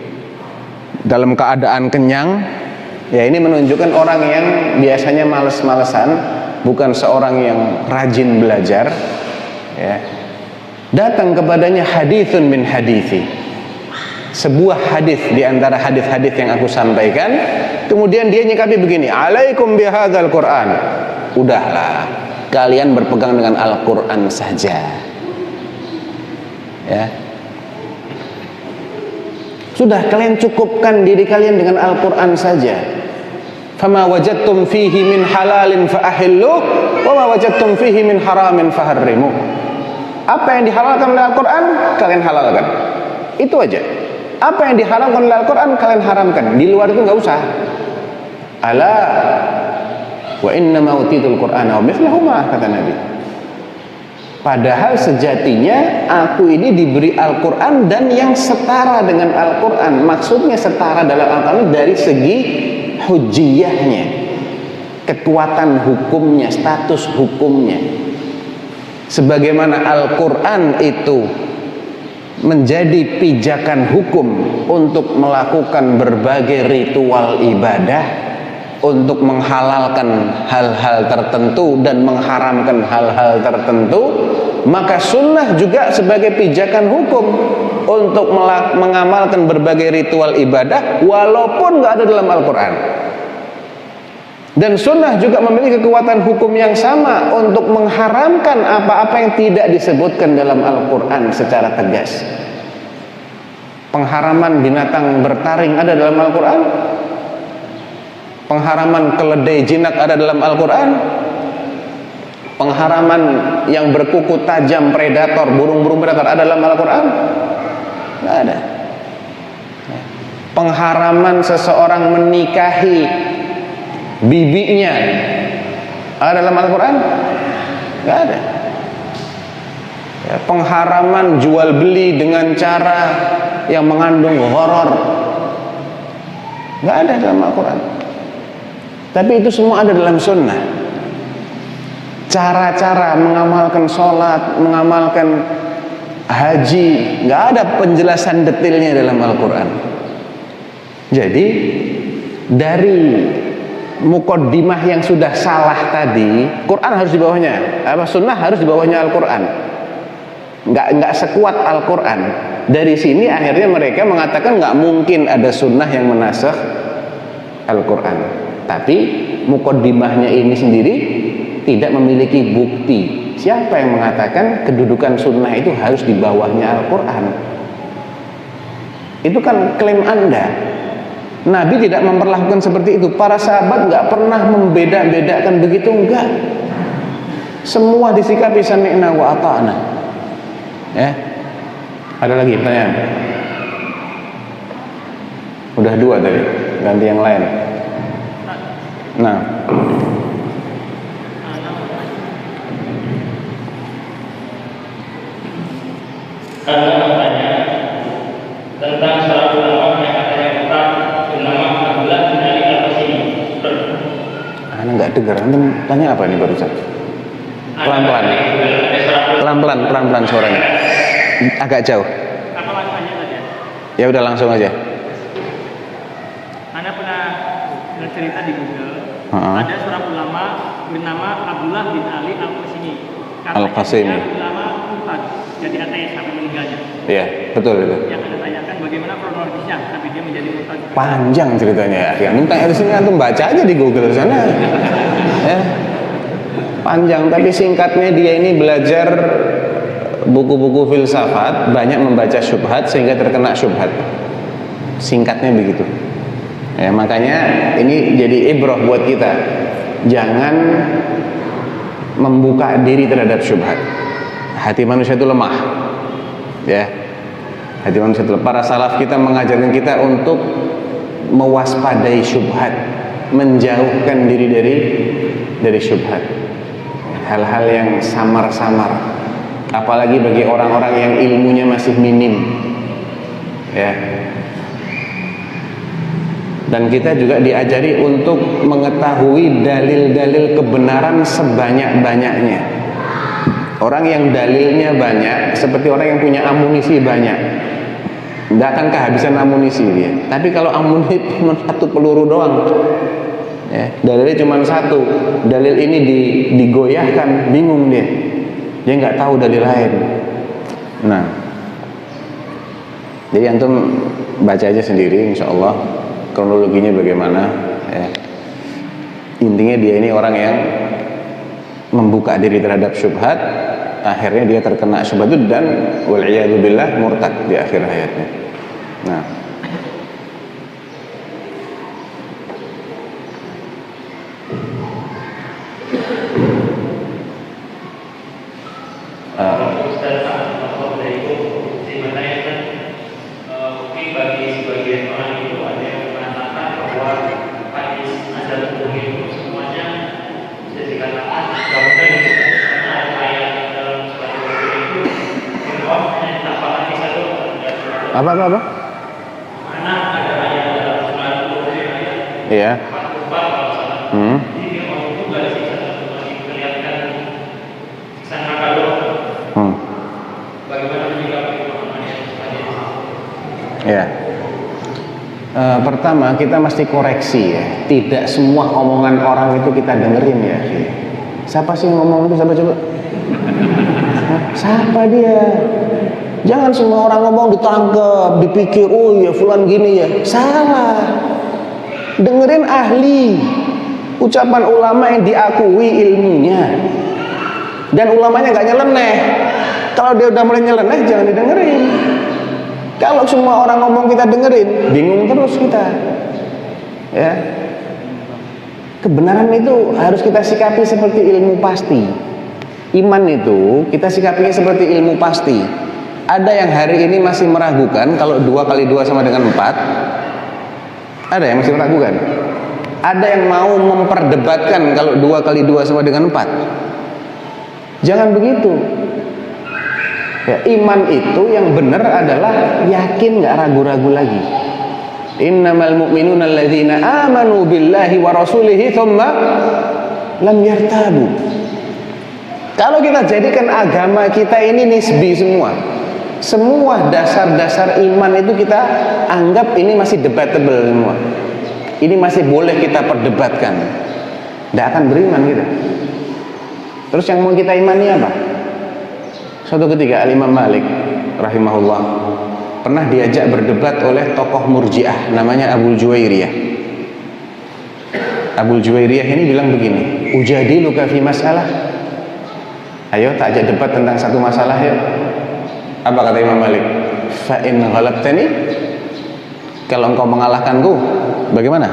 dalam keadaan kenyang, ya ini menunjukkan orang yang biasanya males-malesan, bukan seorang yang rajin belajar, ya. Datang kepadanya hadithun min hadithi, sebuah hadis di antara hadis-hadis yang aku sampaikan. Kemudian dia nyikapi begini, alaikum bihadzal Qur'an. Udahlah, kalian berpegang dengan Al-Qur'an saja. Ya. Sudah, kalian cukupkan diri kalian dengan Al-Qur'an saja. Fama wajadtum fihi min halalin fa-ahillu wa ma wajadtum fihi min haramin faharrimu. Apa yang dihalalkan oleh Al-Qur'an, kalian halalkan. Itu aja. Apa yang diharamkan oleh Al-Qur'an, kalian haramkan. Di luar itu enggak usah. Ala wa inna ma utitul Qur'ana wa mithluhu ma, kata Nabi. Padahal sejatinya aku ini diberi Al-Qur'an dan yang setara dengan Al-Qur'an. Maksudnya setara dalam Al-Qur'an dari segi hujjiyahnya, kekuatan hukumnya, status hukumnya. Sebagaimana Al-Qur'an itu menjadi pijakan hukum untuk melakukan berbagai ritual ibadah, untuk menghalalkan hal-hal tertentu dan mengharamkan hal-hal tertentu, maka sunnah juga sebagai pijakan hukum untuk mengamalkan berbagai ritual ibadah walaupun nggak ada dalam Al-Quran. Dan sunnah juga memiliki kekuatan hukum yang sama untuk mengharamkan apa-apa yang tidak disebutkan dalam Al-Quran secara tegas. Pengharaman binatang bertaring ada dalam Al-Quran. Pengharaman keledai jinak ada dalam Al-Quran. Pengharaman yang berkuku tajam predator, burung-burung predator ada dalam Al-Quran? Tidak ada. Pengharaman seseorang menikahi bibinya ada dalam Al-Quran? Tidak ada. Ya, pengharaman jual beli dengan cara yang mengandung gharar, tidak ada dalam Al-Quran. Tapi itu semua ada dalam sunnah. Cara-cara mengamalkan sholat, mengamalkan haji, nggak ada penjelasan detailnya dalam Al-Quran. Jadi dari mukaddimah yang sudah salah tadi, Quran harus di bawahnya, apa sunnah harus di bawahnya Al-Quran. Nggak sekuat Al-Quran. Dari sini akhirnya mereka mengatakan nggak mungkin ada sunnah yang menasakh Al-Quran. Tapi mukaddimahnya ini sendiri tidak memiliki bukti. Siapa yang mengatakan kedudukan sunnah itu harus di bawahnya Al-Quran? Itu kan klaim Anda. Nabi tidak memperlakukan seperti itu. Para sahabat nggak pernah membeda-bedakan begitu, enggak. Semua disikapi sami'na wa ata'na. Ya. Ada lagi pertanyaan? Udah dua tadi, ganti yang lain. Nah, Anda bertanya tentang salah ulama yang katanya Ustaz bernama Abdullah bin Ali Al-Qasimi. Anda nggak dengar, Anda tanya apa nih barusan? Pelan-pelan suaranya. Agak jauh. Apa maksudnya tadi? Ya udah langsung aja. Anda pernah cerita di Google. Ada seorang ulama bernama Abdullah bin Ali Al-Qasimi. Al-Qasimi. Ulama Ustaz, jadi ateis sampai meninggalnya. Iya, betul itu. Yang Anda tanyakan bagaimana kronologisnya sampai dia menjadi Ustaz. Panjang ceritanya ya. Antum tanya di sini, antum baca aja di Google sana. Ya. Panjang, tapi singkatnya dia ini belajar buku-buku filsafat, banyak membaca syubhat sehingga terkena syubhat. Singkatnya begitu. Ya, makanya ini jadi ibrah buat kita. Jangan membuka diri terhadap syubhat. Hati manusia itu lemah. Ya. Hati manusia itu lemah. Para salaf kita mengajarkan kita untuk mewaspadai syubhat, menjauhkan diri dari syubhat. Hal-hal yang samar-samar. apalagi bagi orang-orang yang ilmunya masih minim, ya. Dan kita juga diajari untuk mengetahui dalil-dalil kebenaran sebanyak-banyaknya. Orang yang dalilnya banyak seperti orang yang punya amunisi banyak, tidak akan kehabisan amunisi dia. Tapi kalau amunisi cuma satu peluru doang, ya, dalilnya cuma satu, dalil ini digoyahkan, bingung dia nggak tahu dalil lain. Nah, jadi antum baca aja sendiri, insya Allah kronologinya bagaimana, ya. Intinya dia ini orang yang membuka diri terhadap syubhat, akhirnya dia terkena syubhat itu dan wal'iyadzubillah murtad di akhir hayatnya. Nah, mungkin bagi sebagian orang itu ada yang mengatakan bahwa hadis azab kubur itu semuanya bisa dikatakan nggak benar gitu, karena ada ayat dalam surat kubur itu Allah hanya ditambahkan di satu apa? mana ada ayat dalam surat kubur itu Iya. 44 kalau salah. Jadi Allah itu nggak ada siksa masih kelihatan siksa neraka doang. Bagaimana menyikapi pemahaman yang tadi? Ya. Pertama kita mesti koreksi, ya. Tidak semua omongan orang itu kita dengerin, ya. Siapa sih ngomong itu? Siapa coba? Siapa dia? Jangan semua orang ngomong ditangkap, dipikir, oh ya fulan gini ya. Salah. Dengerin ahli, ucapan ulama yang diakui ilmunya, dan ulamanya nggak nyeleneh. Kalau dia udah mulai nyeleneh, jangan didengerin. Kalau semua orang ngomong kita dengerin, bingung terus kita, ya. Kebenaran itu harus kita sikapi seperti ilmu pasti. Iman itu kita sikapinya seperti ilmu pasti. Ada yang hari ini masih meragukan kalau 2 kali 2 sama dengan 4. Ada yang masih meragukan. Ada yang mau memperdebatkan kalau 2 kali 2 sama dengan 4. Jangan begitu. Ya, iman itu yang benar adalah yakin, nggak ragu-ragu lagi. Innamal mu'minuna alladzina amanu billahi wa rasulihi tsumma lam yartabu. Kalau kita jadikan agama kita ini nisbi semua, semua dasar-dasar iman itu kita anggap ini masih debatable semua, ini masih boleh kita perdebatkan, tidak akan beriman kita. Terus yang mau kita imani apa? Suatu ketika Al-Imam Malik rahimahullah pernah diajak berdebat oleh tokoh Murji'ah namanya Abul Juwairiyah. Abul Juwairiyah ini bilang begini, ujadiluka fi masalah, ayo tak ajak debat tentang satu masalah ya. Apa kata Imam Malik? Fa in ghalabtani, kalau engkau mengalahkanku bagaimana?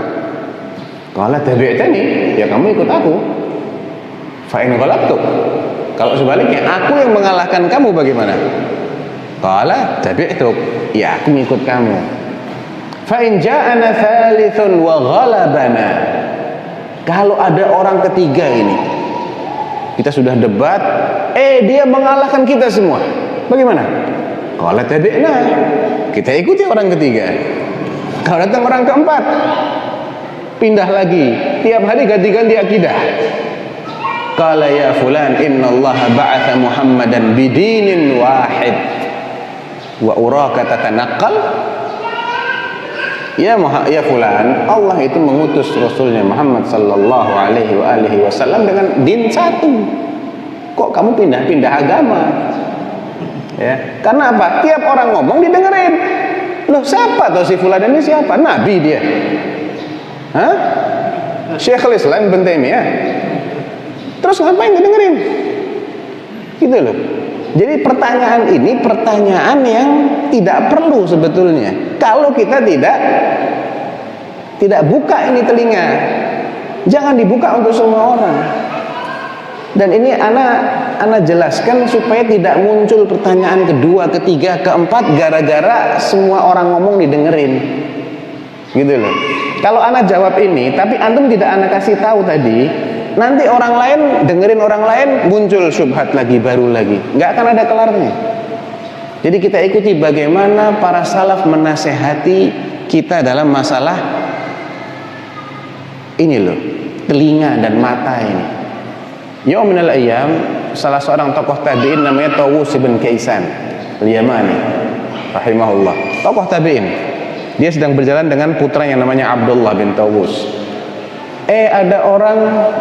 Qala tabi'tani, ya kamu ikut aku. Fa in ghalabtuk, kalau sebaliknya aku yang mengalahkan kamu bagaimana? Qala tabi'tuk, ya aku mengikut kamu. Fa in ja'ana thalithun wa ghalabana, kalau ada orang ketiga ini, kita sudah debat, dia mengalahkan kita semua, bagaimana? Qala tabi'na, kita ikuti orang ketiga. Kalau datang orang keempat, pindah lagi, tiap hari ganti-ganti akidah. Qala ya fulan innallaha ba'atha Muhammadan bidinin wahid wa uraka tatanaqqal. Ya fulan, Allah itu mengutus Rasulnya Muhammad sallallahu alaihi wasallam dengan din satu. Kok kamu pindah-pindah agama? Ya, karena apa? Tiap orang ngomong didengerin. Loh, siapa tuh si fulan ini siapa? Nabi dia. Hah? Syekhul Islam Ibnu Taimiyah. Terus ngapain ngedengerin? Gitu loh. Jadi pertanyaan ini pertanyaan yang tidak perlu sebetulnya. Kalau kita tidak buka ini telinga. Jangan dibuka untuk semua orang. Dan ini ana jelaskan supaya tidak muncul pertanyaan kedua, ketiga, keempat gara-gara semua orang ngomong didengerin. Gitu loh. Kalau ana jawab ini, tapi antum tidak ana kasih tahu tadi, Nanti orang lain dengerin orang lain, muncul syubhat lagi, baru lagi, nggak akan ada kelarnya. Jadi kita ikuti bagaimana para salaf menasehati kita dalam masalah ini loh, telinga dan mata ini. Yaum minal ayyam, salah seorang tokoh tabi'in namanya Tawus bin Kaisan al-Yamani rahimahullah, tokoh tabi'in. Dia sedang berjalan dengan putra yang namanya Abdullah bin Tawus. Ada orang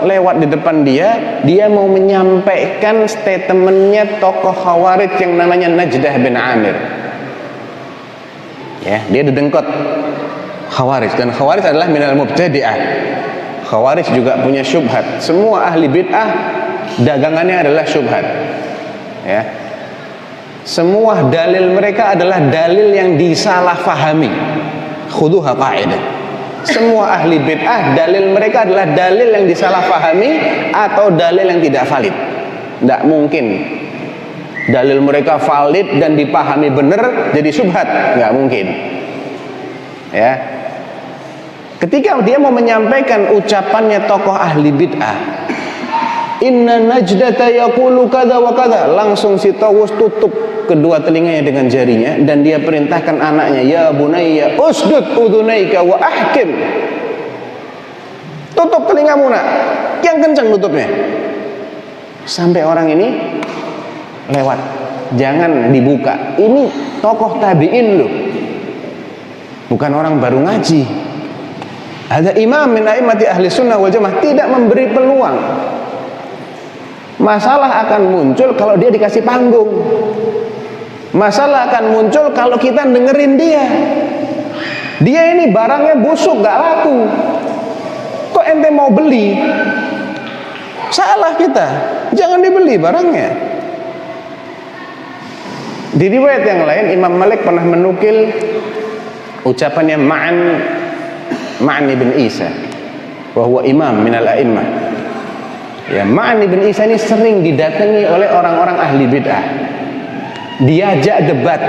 lewat di depan dia mau menyampaikan statementnya tokoh Khawarij yang namanya Najdah bin Amir. Ya, dia didengkot Khawarij, dan Khawarij adalah minal mubtadi'ah. Khawarij juga punya syubhat. Semua ahli bid'ah dagangannya adalah syubhat. Ya. Semua dalil mereka adalah dalil yang disalahfahami. Khuduha qa'idah. Semua ahli bid'ah dalil mereka adalah dalil yang disalahfahami atau dalil yang tidak valid. Tidak mungkin dalil mereka valid dan dipahami benar jadi syubhat, nggak mungkin. Ya. Ketika dia mau menyampaikan ucapannya tokoh ahli bid'ah, inna najdata yaqulu kada wa kada, langsung si Tawus tutup kedua telinganya dengan jarinya dan dia perintahkan anaknya, ya bunayya usdud udunaika wa ahkim, tutup telingamu nak, yang kencang tutupnya, sampai orang ini lewat, jangan dibuka. Ini tokoh tabi'in loh, bukan orang baru ngaji. Ada imam min a'immati ahli sunnah wal jamaah, tidak memberi peluang. Masalah akan muncul kalau dia dikasih panggung. Masalah akan muncul kalau kita dengerin dia. Dia ini barangnya busuk, gak laku. Kok ente mau beli? Salah kita, jangan dibeli barangnya. Di riwayat yang lain, Imam Malik pernah menukil ucapannya Ma'an ibn Isa, wa huwa imam minal a'immah. Ya, Ma'an ibn Isa ini sering didatangi oleh orang-orang ahli bid'ah. Diajak debat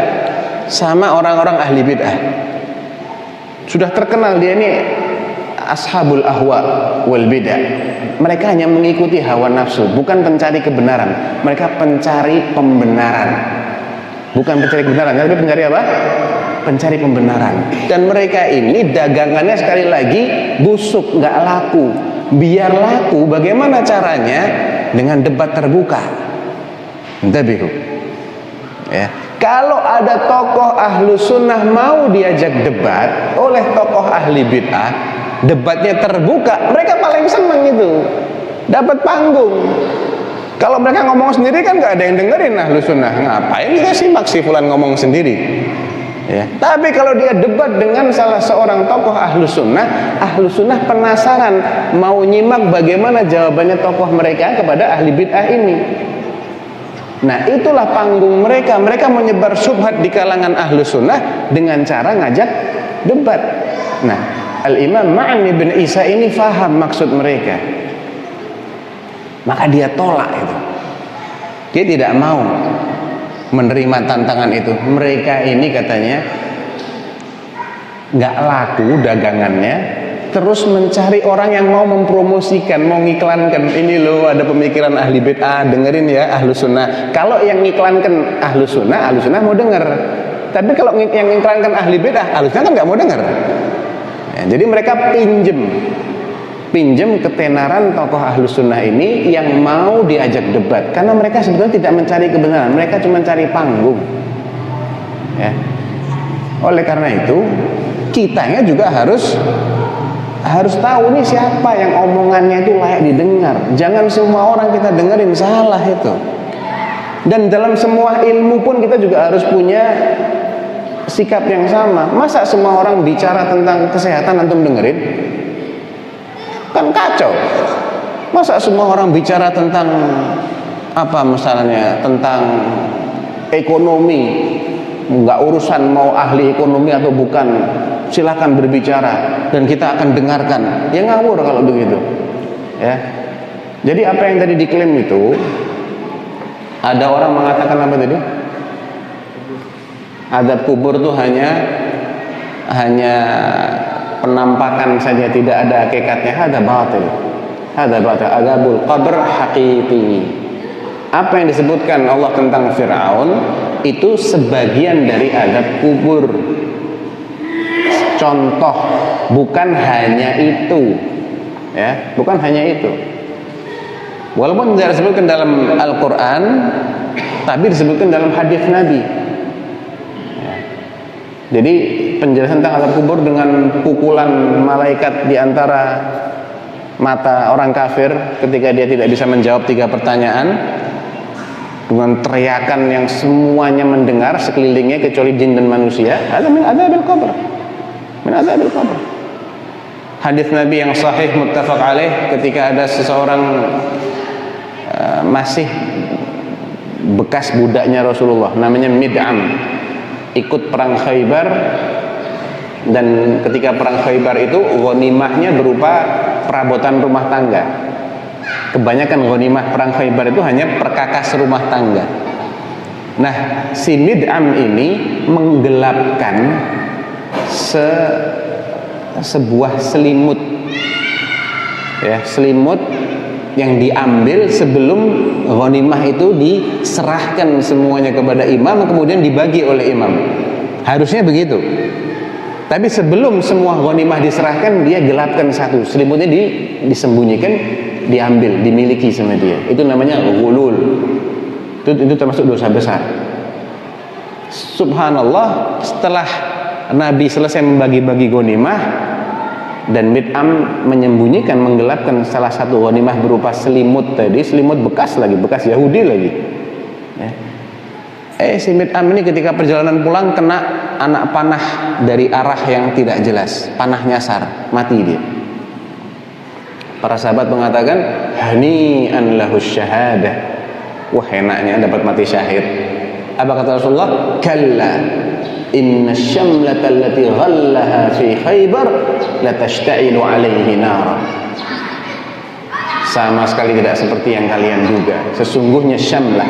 sama orang-orang ahli bid'ah. Sudah terkenal dia ini ashabul ahwa wal bid'ah. Mereka hanya mengikuti hawa nafsu, bukan pencari kebenaran. Mereka pencari pembenaran. Bukan pencari kebenaran, tapi pencari apa? Pencari pembenaran. Dan mereka ini dagangannya sekali lagi busuk, nggak laku. Biar laku, bagaimana caranya? Dengan debat terbuka. Intabihu. Ya. Kalau ada tokoh ahlu sunnah mau diajak debat oleh tokoh ahli bid'ah, debatnya terbuka, mereka paling senang itu, dapat panggung. Kalau mereka ngomong sendiri kan gak ada yang dengerin ahlu sunnah, ngapain kita simak si fulan ngomong sendiri. Ya. Tapi kalau dia debat dengan salah seorang tokoh ahlu sunnah penasaran mau nyimak bagaimana jawabannya tokoh mereka kepada ahli bid'ah ini. Nah, itulah panggung mereka. Mereka menyebar syubhat di kalangan ahlu sunnah dengan cara ngajak debat. Nah, Al-Imam Ma'an ibn Isa ini faham maksud mereka, maka dia tolak itu. Dia tidak mau menerima tantangan itu. Mereka ini katanya nggak laku dagangannya, terus mencari orang yang mau mempromosikan, mau ngiklankan. Ini loh ada pemikiran ahli bid'ah, dengerin ya ahlu sunnah. Kalau yang ngiklankan ahlu sunnah mau denger. Tapi kalau yang ngiklankan ahli bid'ah, ahlu sunnah kan nggak mau denger. Ya, jadi mereka pinjem ketenaran tokoh ahlu sunnah ini yang mau diajak debat, karena mereka sebetulnya tidak mencari kebenaran, mereka cuma cari panggung. Ya. Oleh karena itu kitanya juga harus tahu nih siapa yang omongannya itu layak didengar. Jangan semua orang kita dengerin, salah itu. Dan dalam semua ilmu pun kita juga harus punya sikap yang sama. Masa semua orang bicara tentang kesehatan antum dengerin? Kan kacau. Masa semua orang bicara tentang apa misalnya, tentang ekonomi, nggak urusan mau ahli ekonomi atau bukan, silakan berbicara dan kita akan dengarkan. Ya ngawur kalau begitu. Ya. Jadi apa yang tadi diklaim itu, ada orang mengatakan apa tadi? Azab kubur itu hanya penampakan saja, tidak ada hakikatnya. Ada batil. Hadza ba'da adzabul qabr haqiqi. Apa yang disebutkan Allah tentang Fir'aun itu sebagian dari azab kubur. Contoh, bukan hanya itu, ya, bukan hanya itu. Walaupun tidak disebutkan dalam Al-Quran, tapi disebutkan dalam hadis Nabi. Ya. Jadi penjelasan tentang azab kubur dengan pukulan malaikat di antara mata orang kafir ketika dia tidak bisa menjawab 3 pertanyaan, dengan teriakan yang semuanya mendengar sekelilingnya kecuali jin dan manusia. Ada min adzabil qabr. Min adzabil qabr. Hadis Nabi yang sahih muttafaq alaih ketika ada seseorang masih bekas budaknya Rasulullah namanya Mid'am, ikut perang Khaybar, dan ketika perang Khaybar itu ghanimahnya berupa perabotan rumah tangga. Kebanyakan ghanimah perang Khaybar itu hanya perkakas rumah tangga. Nah, si Mid'am ini menggelapkan sebuah selimut, ya, selimut yang diambil sebelum ghanimah itu diserahkan semuanya kepada imam, kemudian dibagi oleh imam. Harusnya begitu. Tapi sebelum semua ghanimah diserahkan, dia gelapkan satu, selimutnya disembunyikan, diambil, dimiliki sama dia. Itu namanya ghulul. Itu termasuk dosa besar. Subhanallah, setelah Nabi selesai membagi-bagi ghanimah dan Mid'am menyembunyikan, menggelapkan salah satu ghanimah berupa selimut tadi, selimut bekas lagi, bekas Yahudi lagi, ya. Si Mid'am ini ketika perjalanan pulang kena anak panah dari arah yang tidak jelas, panah nyasar, mati dia. Para sahabat mengatakan, hani'an lahus syahadah, wah enaknya dapat mati syahid. Apa kata Rasulullah? Kalla inna syamlata allati ghallaha fi Khaybar latashta'ilu alaihi nara. Sama sekali tidak seperti yang kalian duga. Sesungguhnya syamlah,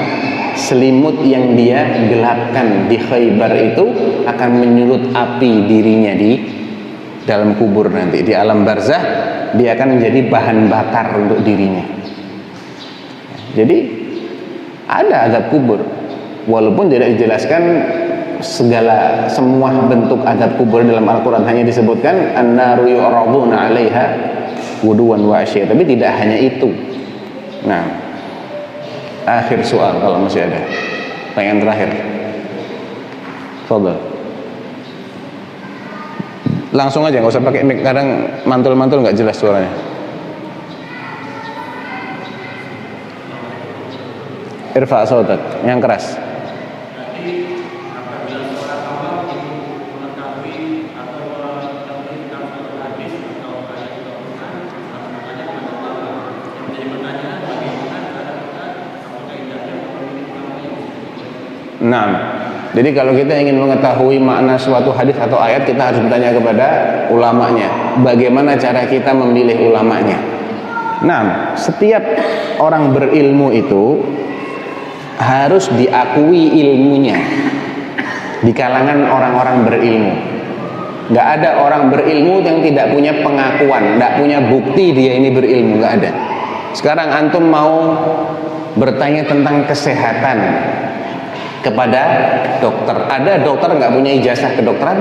selimut yang dia gelapkan di Khaybar itu akan menyulut api dirinya di dalam kubur nanti. Di alam barzah dia akan menjadi bahan bakar untuk dirinya. Jadi ada azab kubur, walaupun tidak dijelaskan semua bentuk azab kubur dalam Al-Quran, hanya disebutkan an-naru yu'raduna 'alaiha ghuduwan wa 'ashiyya, tapi tidak hanya itu. Nah, akhir soal kalau masih ada. Pertanyaan terakhir. Fadhal. Langsung aja, nggak usah pakai mic, kadang mantul-mantul nggak jelas suaranya. Irfa sautak, yang keras. Nah, jadi kalau kita ingin mengetahui makna suatu hadis atau ayat, kita harus bertanya kepada ulamanya. Bagaimana cara kita memilih ulamanya? Nah, setiap orang berilmu itu harus diakui ilmunya di kalangan orang-orang berilmu. Gak ada orang berilmu yang tidak punya pengakuan, tidak punya bukti dia ini berilmu, gak ada. Sekarang antum mau bertanya tentang kesehatan kepada dokter. Ada dokter nggak punya ijazah kedokteran?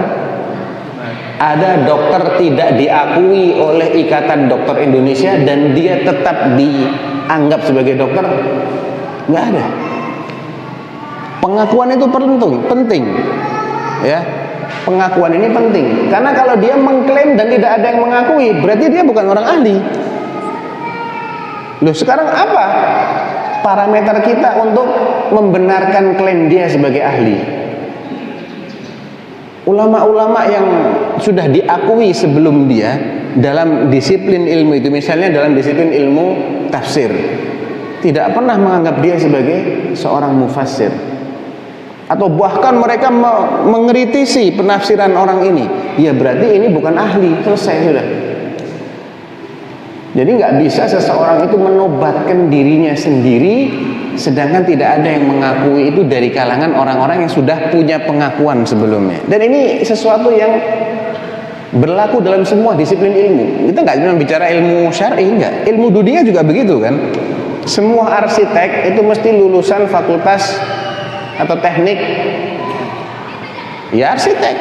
Ada dokter tidak diakui oleh Ikatan Dokter Indonesia dan dia tetap dianggap sebagai dokter? Nggak ada. Pengakuan itu penting, ya. Pengakuan ini penting karena kalau dia mengklaim dan tidak ada yang mengakui, berarti dia bukan orang ahli. Loh, sekarang apa parameter kita untuk membenarkan klaim dia sebagai ahli? Ulama-ulama yang sudah diakui sebelum dia dalam disiplin ilmu itu, misalnya dalam disiplin ilmu tafsir, tidak pernah menganggap dia sebagai seorang mufassir, atau bahkan mereka mengkritisi penafsiran orang ini, ya berarti ini bukan ahli, selesai sudah. Jadi nggak bisa seseorang itu menobatkan dirinya sendiri sedangkan tidak ada yang mengakui itu dari kalangan orang-orang yang sudah punya pengakuan sebelumnya. Dan ini sesuatu yang Berlaku dalam semua disiplin ilmu. Kita nggak cuma bicara ilmu syar'i, enggak. Ilmu dunia juga begitu kan. Semua arsitek itu mesti lulusan fakultas atau teknik ya arsitek.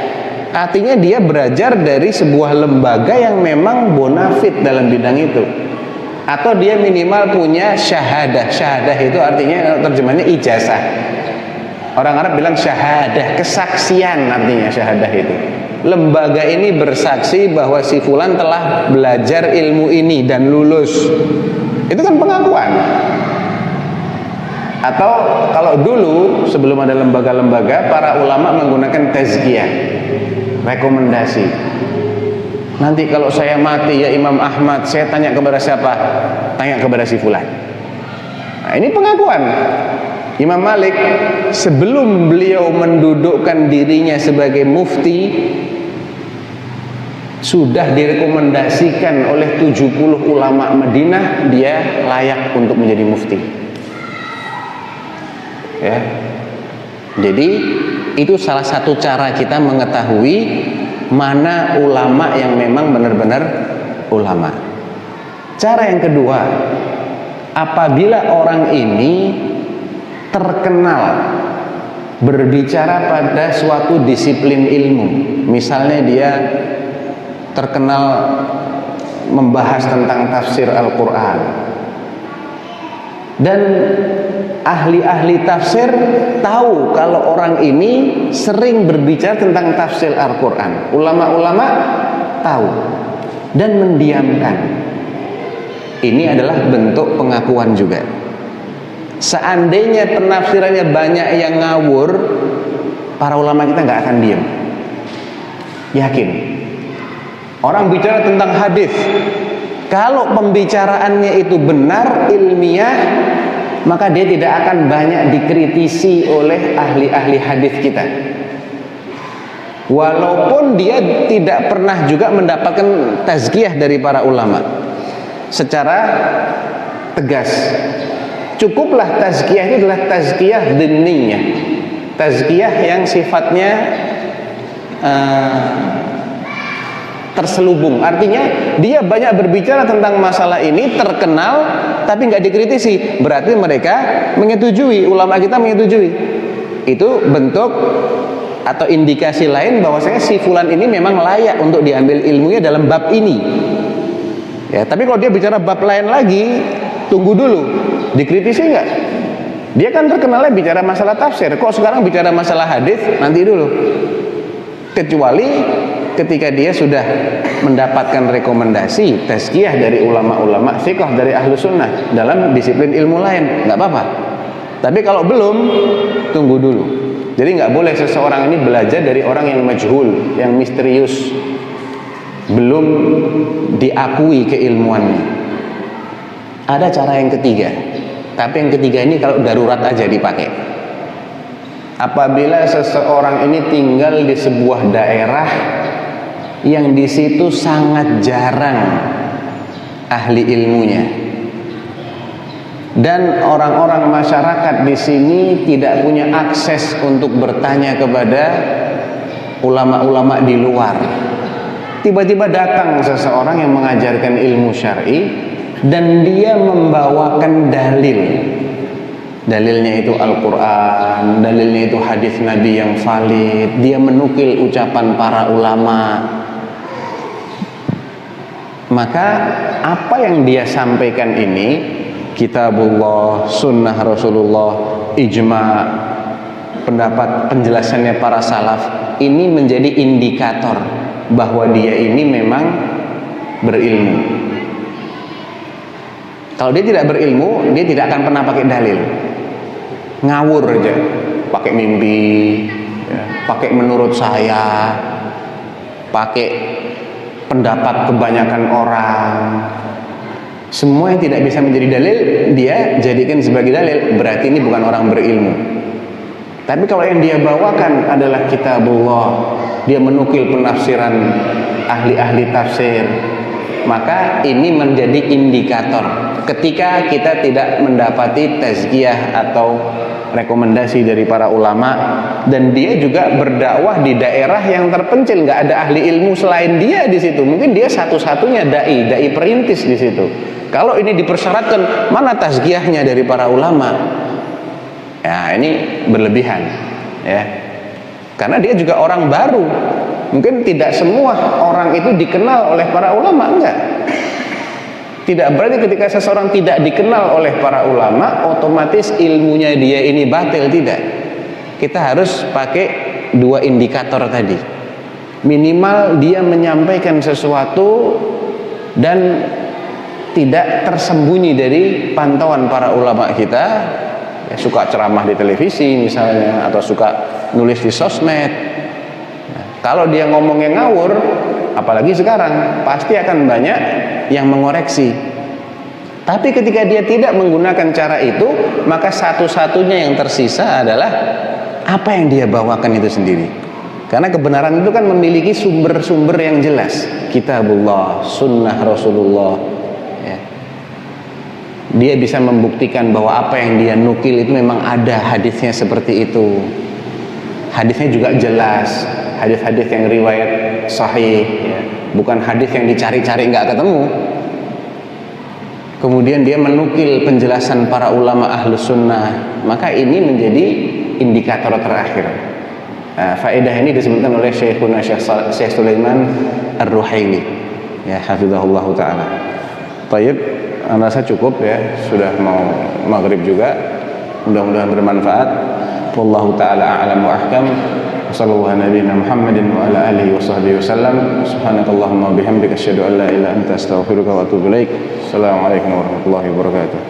Artinya dia belajar dari sebuah lembaga yang memang bonafit dalam bidang itu. Atau dia minimal punya syahadah. Syahadah itu artinya terjemahnya ijazah. Orang Arab bilang syahadah, kesaksian artinya syahadah itu. Lembaga ini bersaksi bahwa si fulan telah belajar ilmu ini dan lulus. Itu kan pengakuan. Atau kalau dulu sebelum ada lembaga-lembaga, para ulama menggunakan tazkiyah, rekomendasi. Nanti kalau saya mati ya Imam Ahmad, saya tanya kepada siapa? Tanya kepada si fulan. Nah, ini pengakuan. Imam Malik sebelum beliau mendudukkan dirinya sebagai mufti sudah direkomendasikan oleh 70 ulama Madinah dia layak untuk menjadi mufti. Ya. Jadi itu salah satu cara kita mengetahui mana ulama yang memang benar-benar ulama. Cara yang kedua, apabila orang ini terkenal berbicara pada suatu disiplin ilmu, misalnya dia terkenal membahas tentang tafsir Al-Quran, dan ahli-ahli tafsir tahu kalau orang ini sering berbicara tentang tafsir Al-Quran. Ulama-ulama tahu dan mendiamkan. Ini adalah bentuk pengakuan juga. Seandainya penafsirannya banyak yang ngawur, para ulama kita nggak akan diam. Yakin. Orang bicara tentang hadis, kalau pembicaraannya itu benar, ilmiah, maka dia tidak akan banyak dikritisi oleh ahli-ahli hadis kita. Walaupun dia tidak pernah juga mendapatkan tazkiyah dari para ulama secara tegas. Cukuplah tazkiyah itu adalah tazkiyah dhinniyah, tazkiyah yang sifatnya terselubung. Artinya dia banyak berbicara tentang masalah ini, terkenal tapi nggak dikritisi. Berarti mereka menyetujui, ulama kita menyetujui. Itu bentuk atau indikasi lain bahwasanya si fulan ini memang layak untuk diambil ilmunya dalam bab ini. Ya, tapi kalau dia bicara bab lain lagi, tunggu dulu, dikritisi nggak? Dia kan terkenalnya bicara masalah tafsir, kok sekarang bicara masalah hadis? Nanti dulu. Kecuali ketika dia sudah mendapatkan rekomendasi tazkiyah dari ulama-ulama fiqh, dari ahlu sunnah dalam disiplin ilmu lain, nggak apa-apa. Tapi kalau belum, tunggu dulu. Jadi nggak boleh seseorang ini belajar dari orang yang majhul, yang misterius, belum diakui keilmuannya. Ada cara yang ketiga, tapi yang ketiga ini kalau darurat aja dipakai. Apabila seseorang ini tinggal di sebuah daerah yang di situ sangat jarang ahli ilmunya, dan orang-orang masyarakat di sini tidak punya akses untuk bertanya kepada ulama-ulama di luar. Tiba-tiba datang seseorang yang mengajarkan ilmu syar'i dan dia membawakan dalil. Dalilnya itu Al-Quran, dalilnya itu hadis Nabi yang valid. Dia menukil ucapan para ulama. Maka apa yang dia sampaikan ini, kitabullah, sunnah Rasulullah, ijma, pendapat penjelasannya para salaf, ini menjadi indikator bahwa dia ini memang berilmu. Kalau dia tidak berilmu, dia tidak akan pernah pakai dalil. Ngawur aja, pakai mimpi, ya, pakai menurut saya, pakai pendapat kebanyakan orang. Semua yang tidak bisa menjadi dalil dia jadikan sebagai dalil, berarti ini bukan orang berilmu. Tapi kalau yang dia bawakan adalah kitabullah, dia menukil penafsiran ahli-ahli tafsir, maka ini menjadi indikator ketika kita tidak mendapati tazkiyah atau rekomendasi dari para ulama, dan dia juga berdakwah di daerah yang terpencil, nggak ada ahli ilmu selain dia di situ. Mungkin dia satu-satunya dai perintis di situ. Kalau ini dipersyaratkan, mana tazkiyahnya dari para ulama? Ya, ini berlebihan, ya. Karena dia juga orang baru. Mungkin tidak semua orang itu dikenal oleh para ulama, enggak. Tidak berarti ketika seseorang tidak dikenal oleh para ulama otomatis ilmunya dia ini batil, tidak. Kita harus pakai dua indikator tadi. Minimal dia menyampaikan sesuatu dan tidak tersembunyi dari pantauan para ulama kita. Ya, suka ceramah di televisi misalnya, atau suka nulis di sosmed. Kalau dia ngomongnya ngawur, apalagi sekarang, pasti akan banyak yang mengoreksi. Tapi ketika dia tidak menggunakan cara itu, maka satu-satunya yang tersisa adalah apa yang dia bawakan itu sendiri. Karena kebenaran itu kan memiliki sumber-sumber yang jelas. Kitabullah, sunnah Rasulullah. Ya. Dia bisa membuktikan bahwa apa yang dia nukil itu memang ada hadisnya seperti itu. Hadisnya juga jelas. Hadis-hadis yang riwayat sahih, ya. Bukan hadis yang dicari-cari nggak ketemu. Kemudian dia menukil penjelasan para ulama ahlus sunnah, maka ini menjadi indikator terakhir. Faedah ini disebutkan oleh Syekhuna Syekh Sulaiman Ar-Ruhaili, ya, hafizahullah taala. Tayyib, rasa cukup ya, sudah mau maghrib juga. Mudah-mudahan bermanfaat. Wallahu taala a'lam wa ahkam. Sallallahu alaihi Muhammadin wa ala alihi wa sahbihi wasallam. Subhanakallahumma wa bihamdika asyhadu an la ilaha illa anta astaghfiruka wa atubu ilaik. Assalamualaikum warahmatullahi wabarakatuh.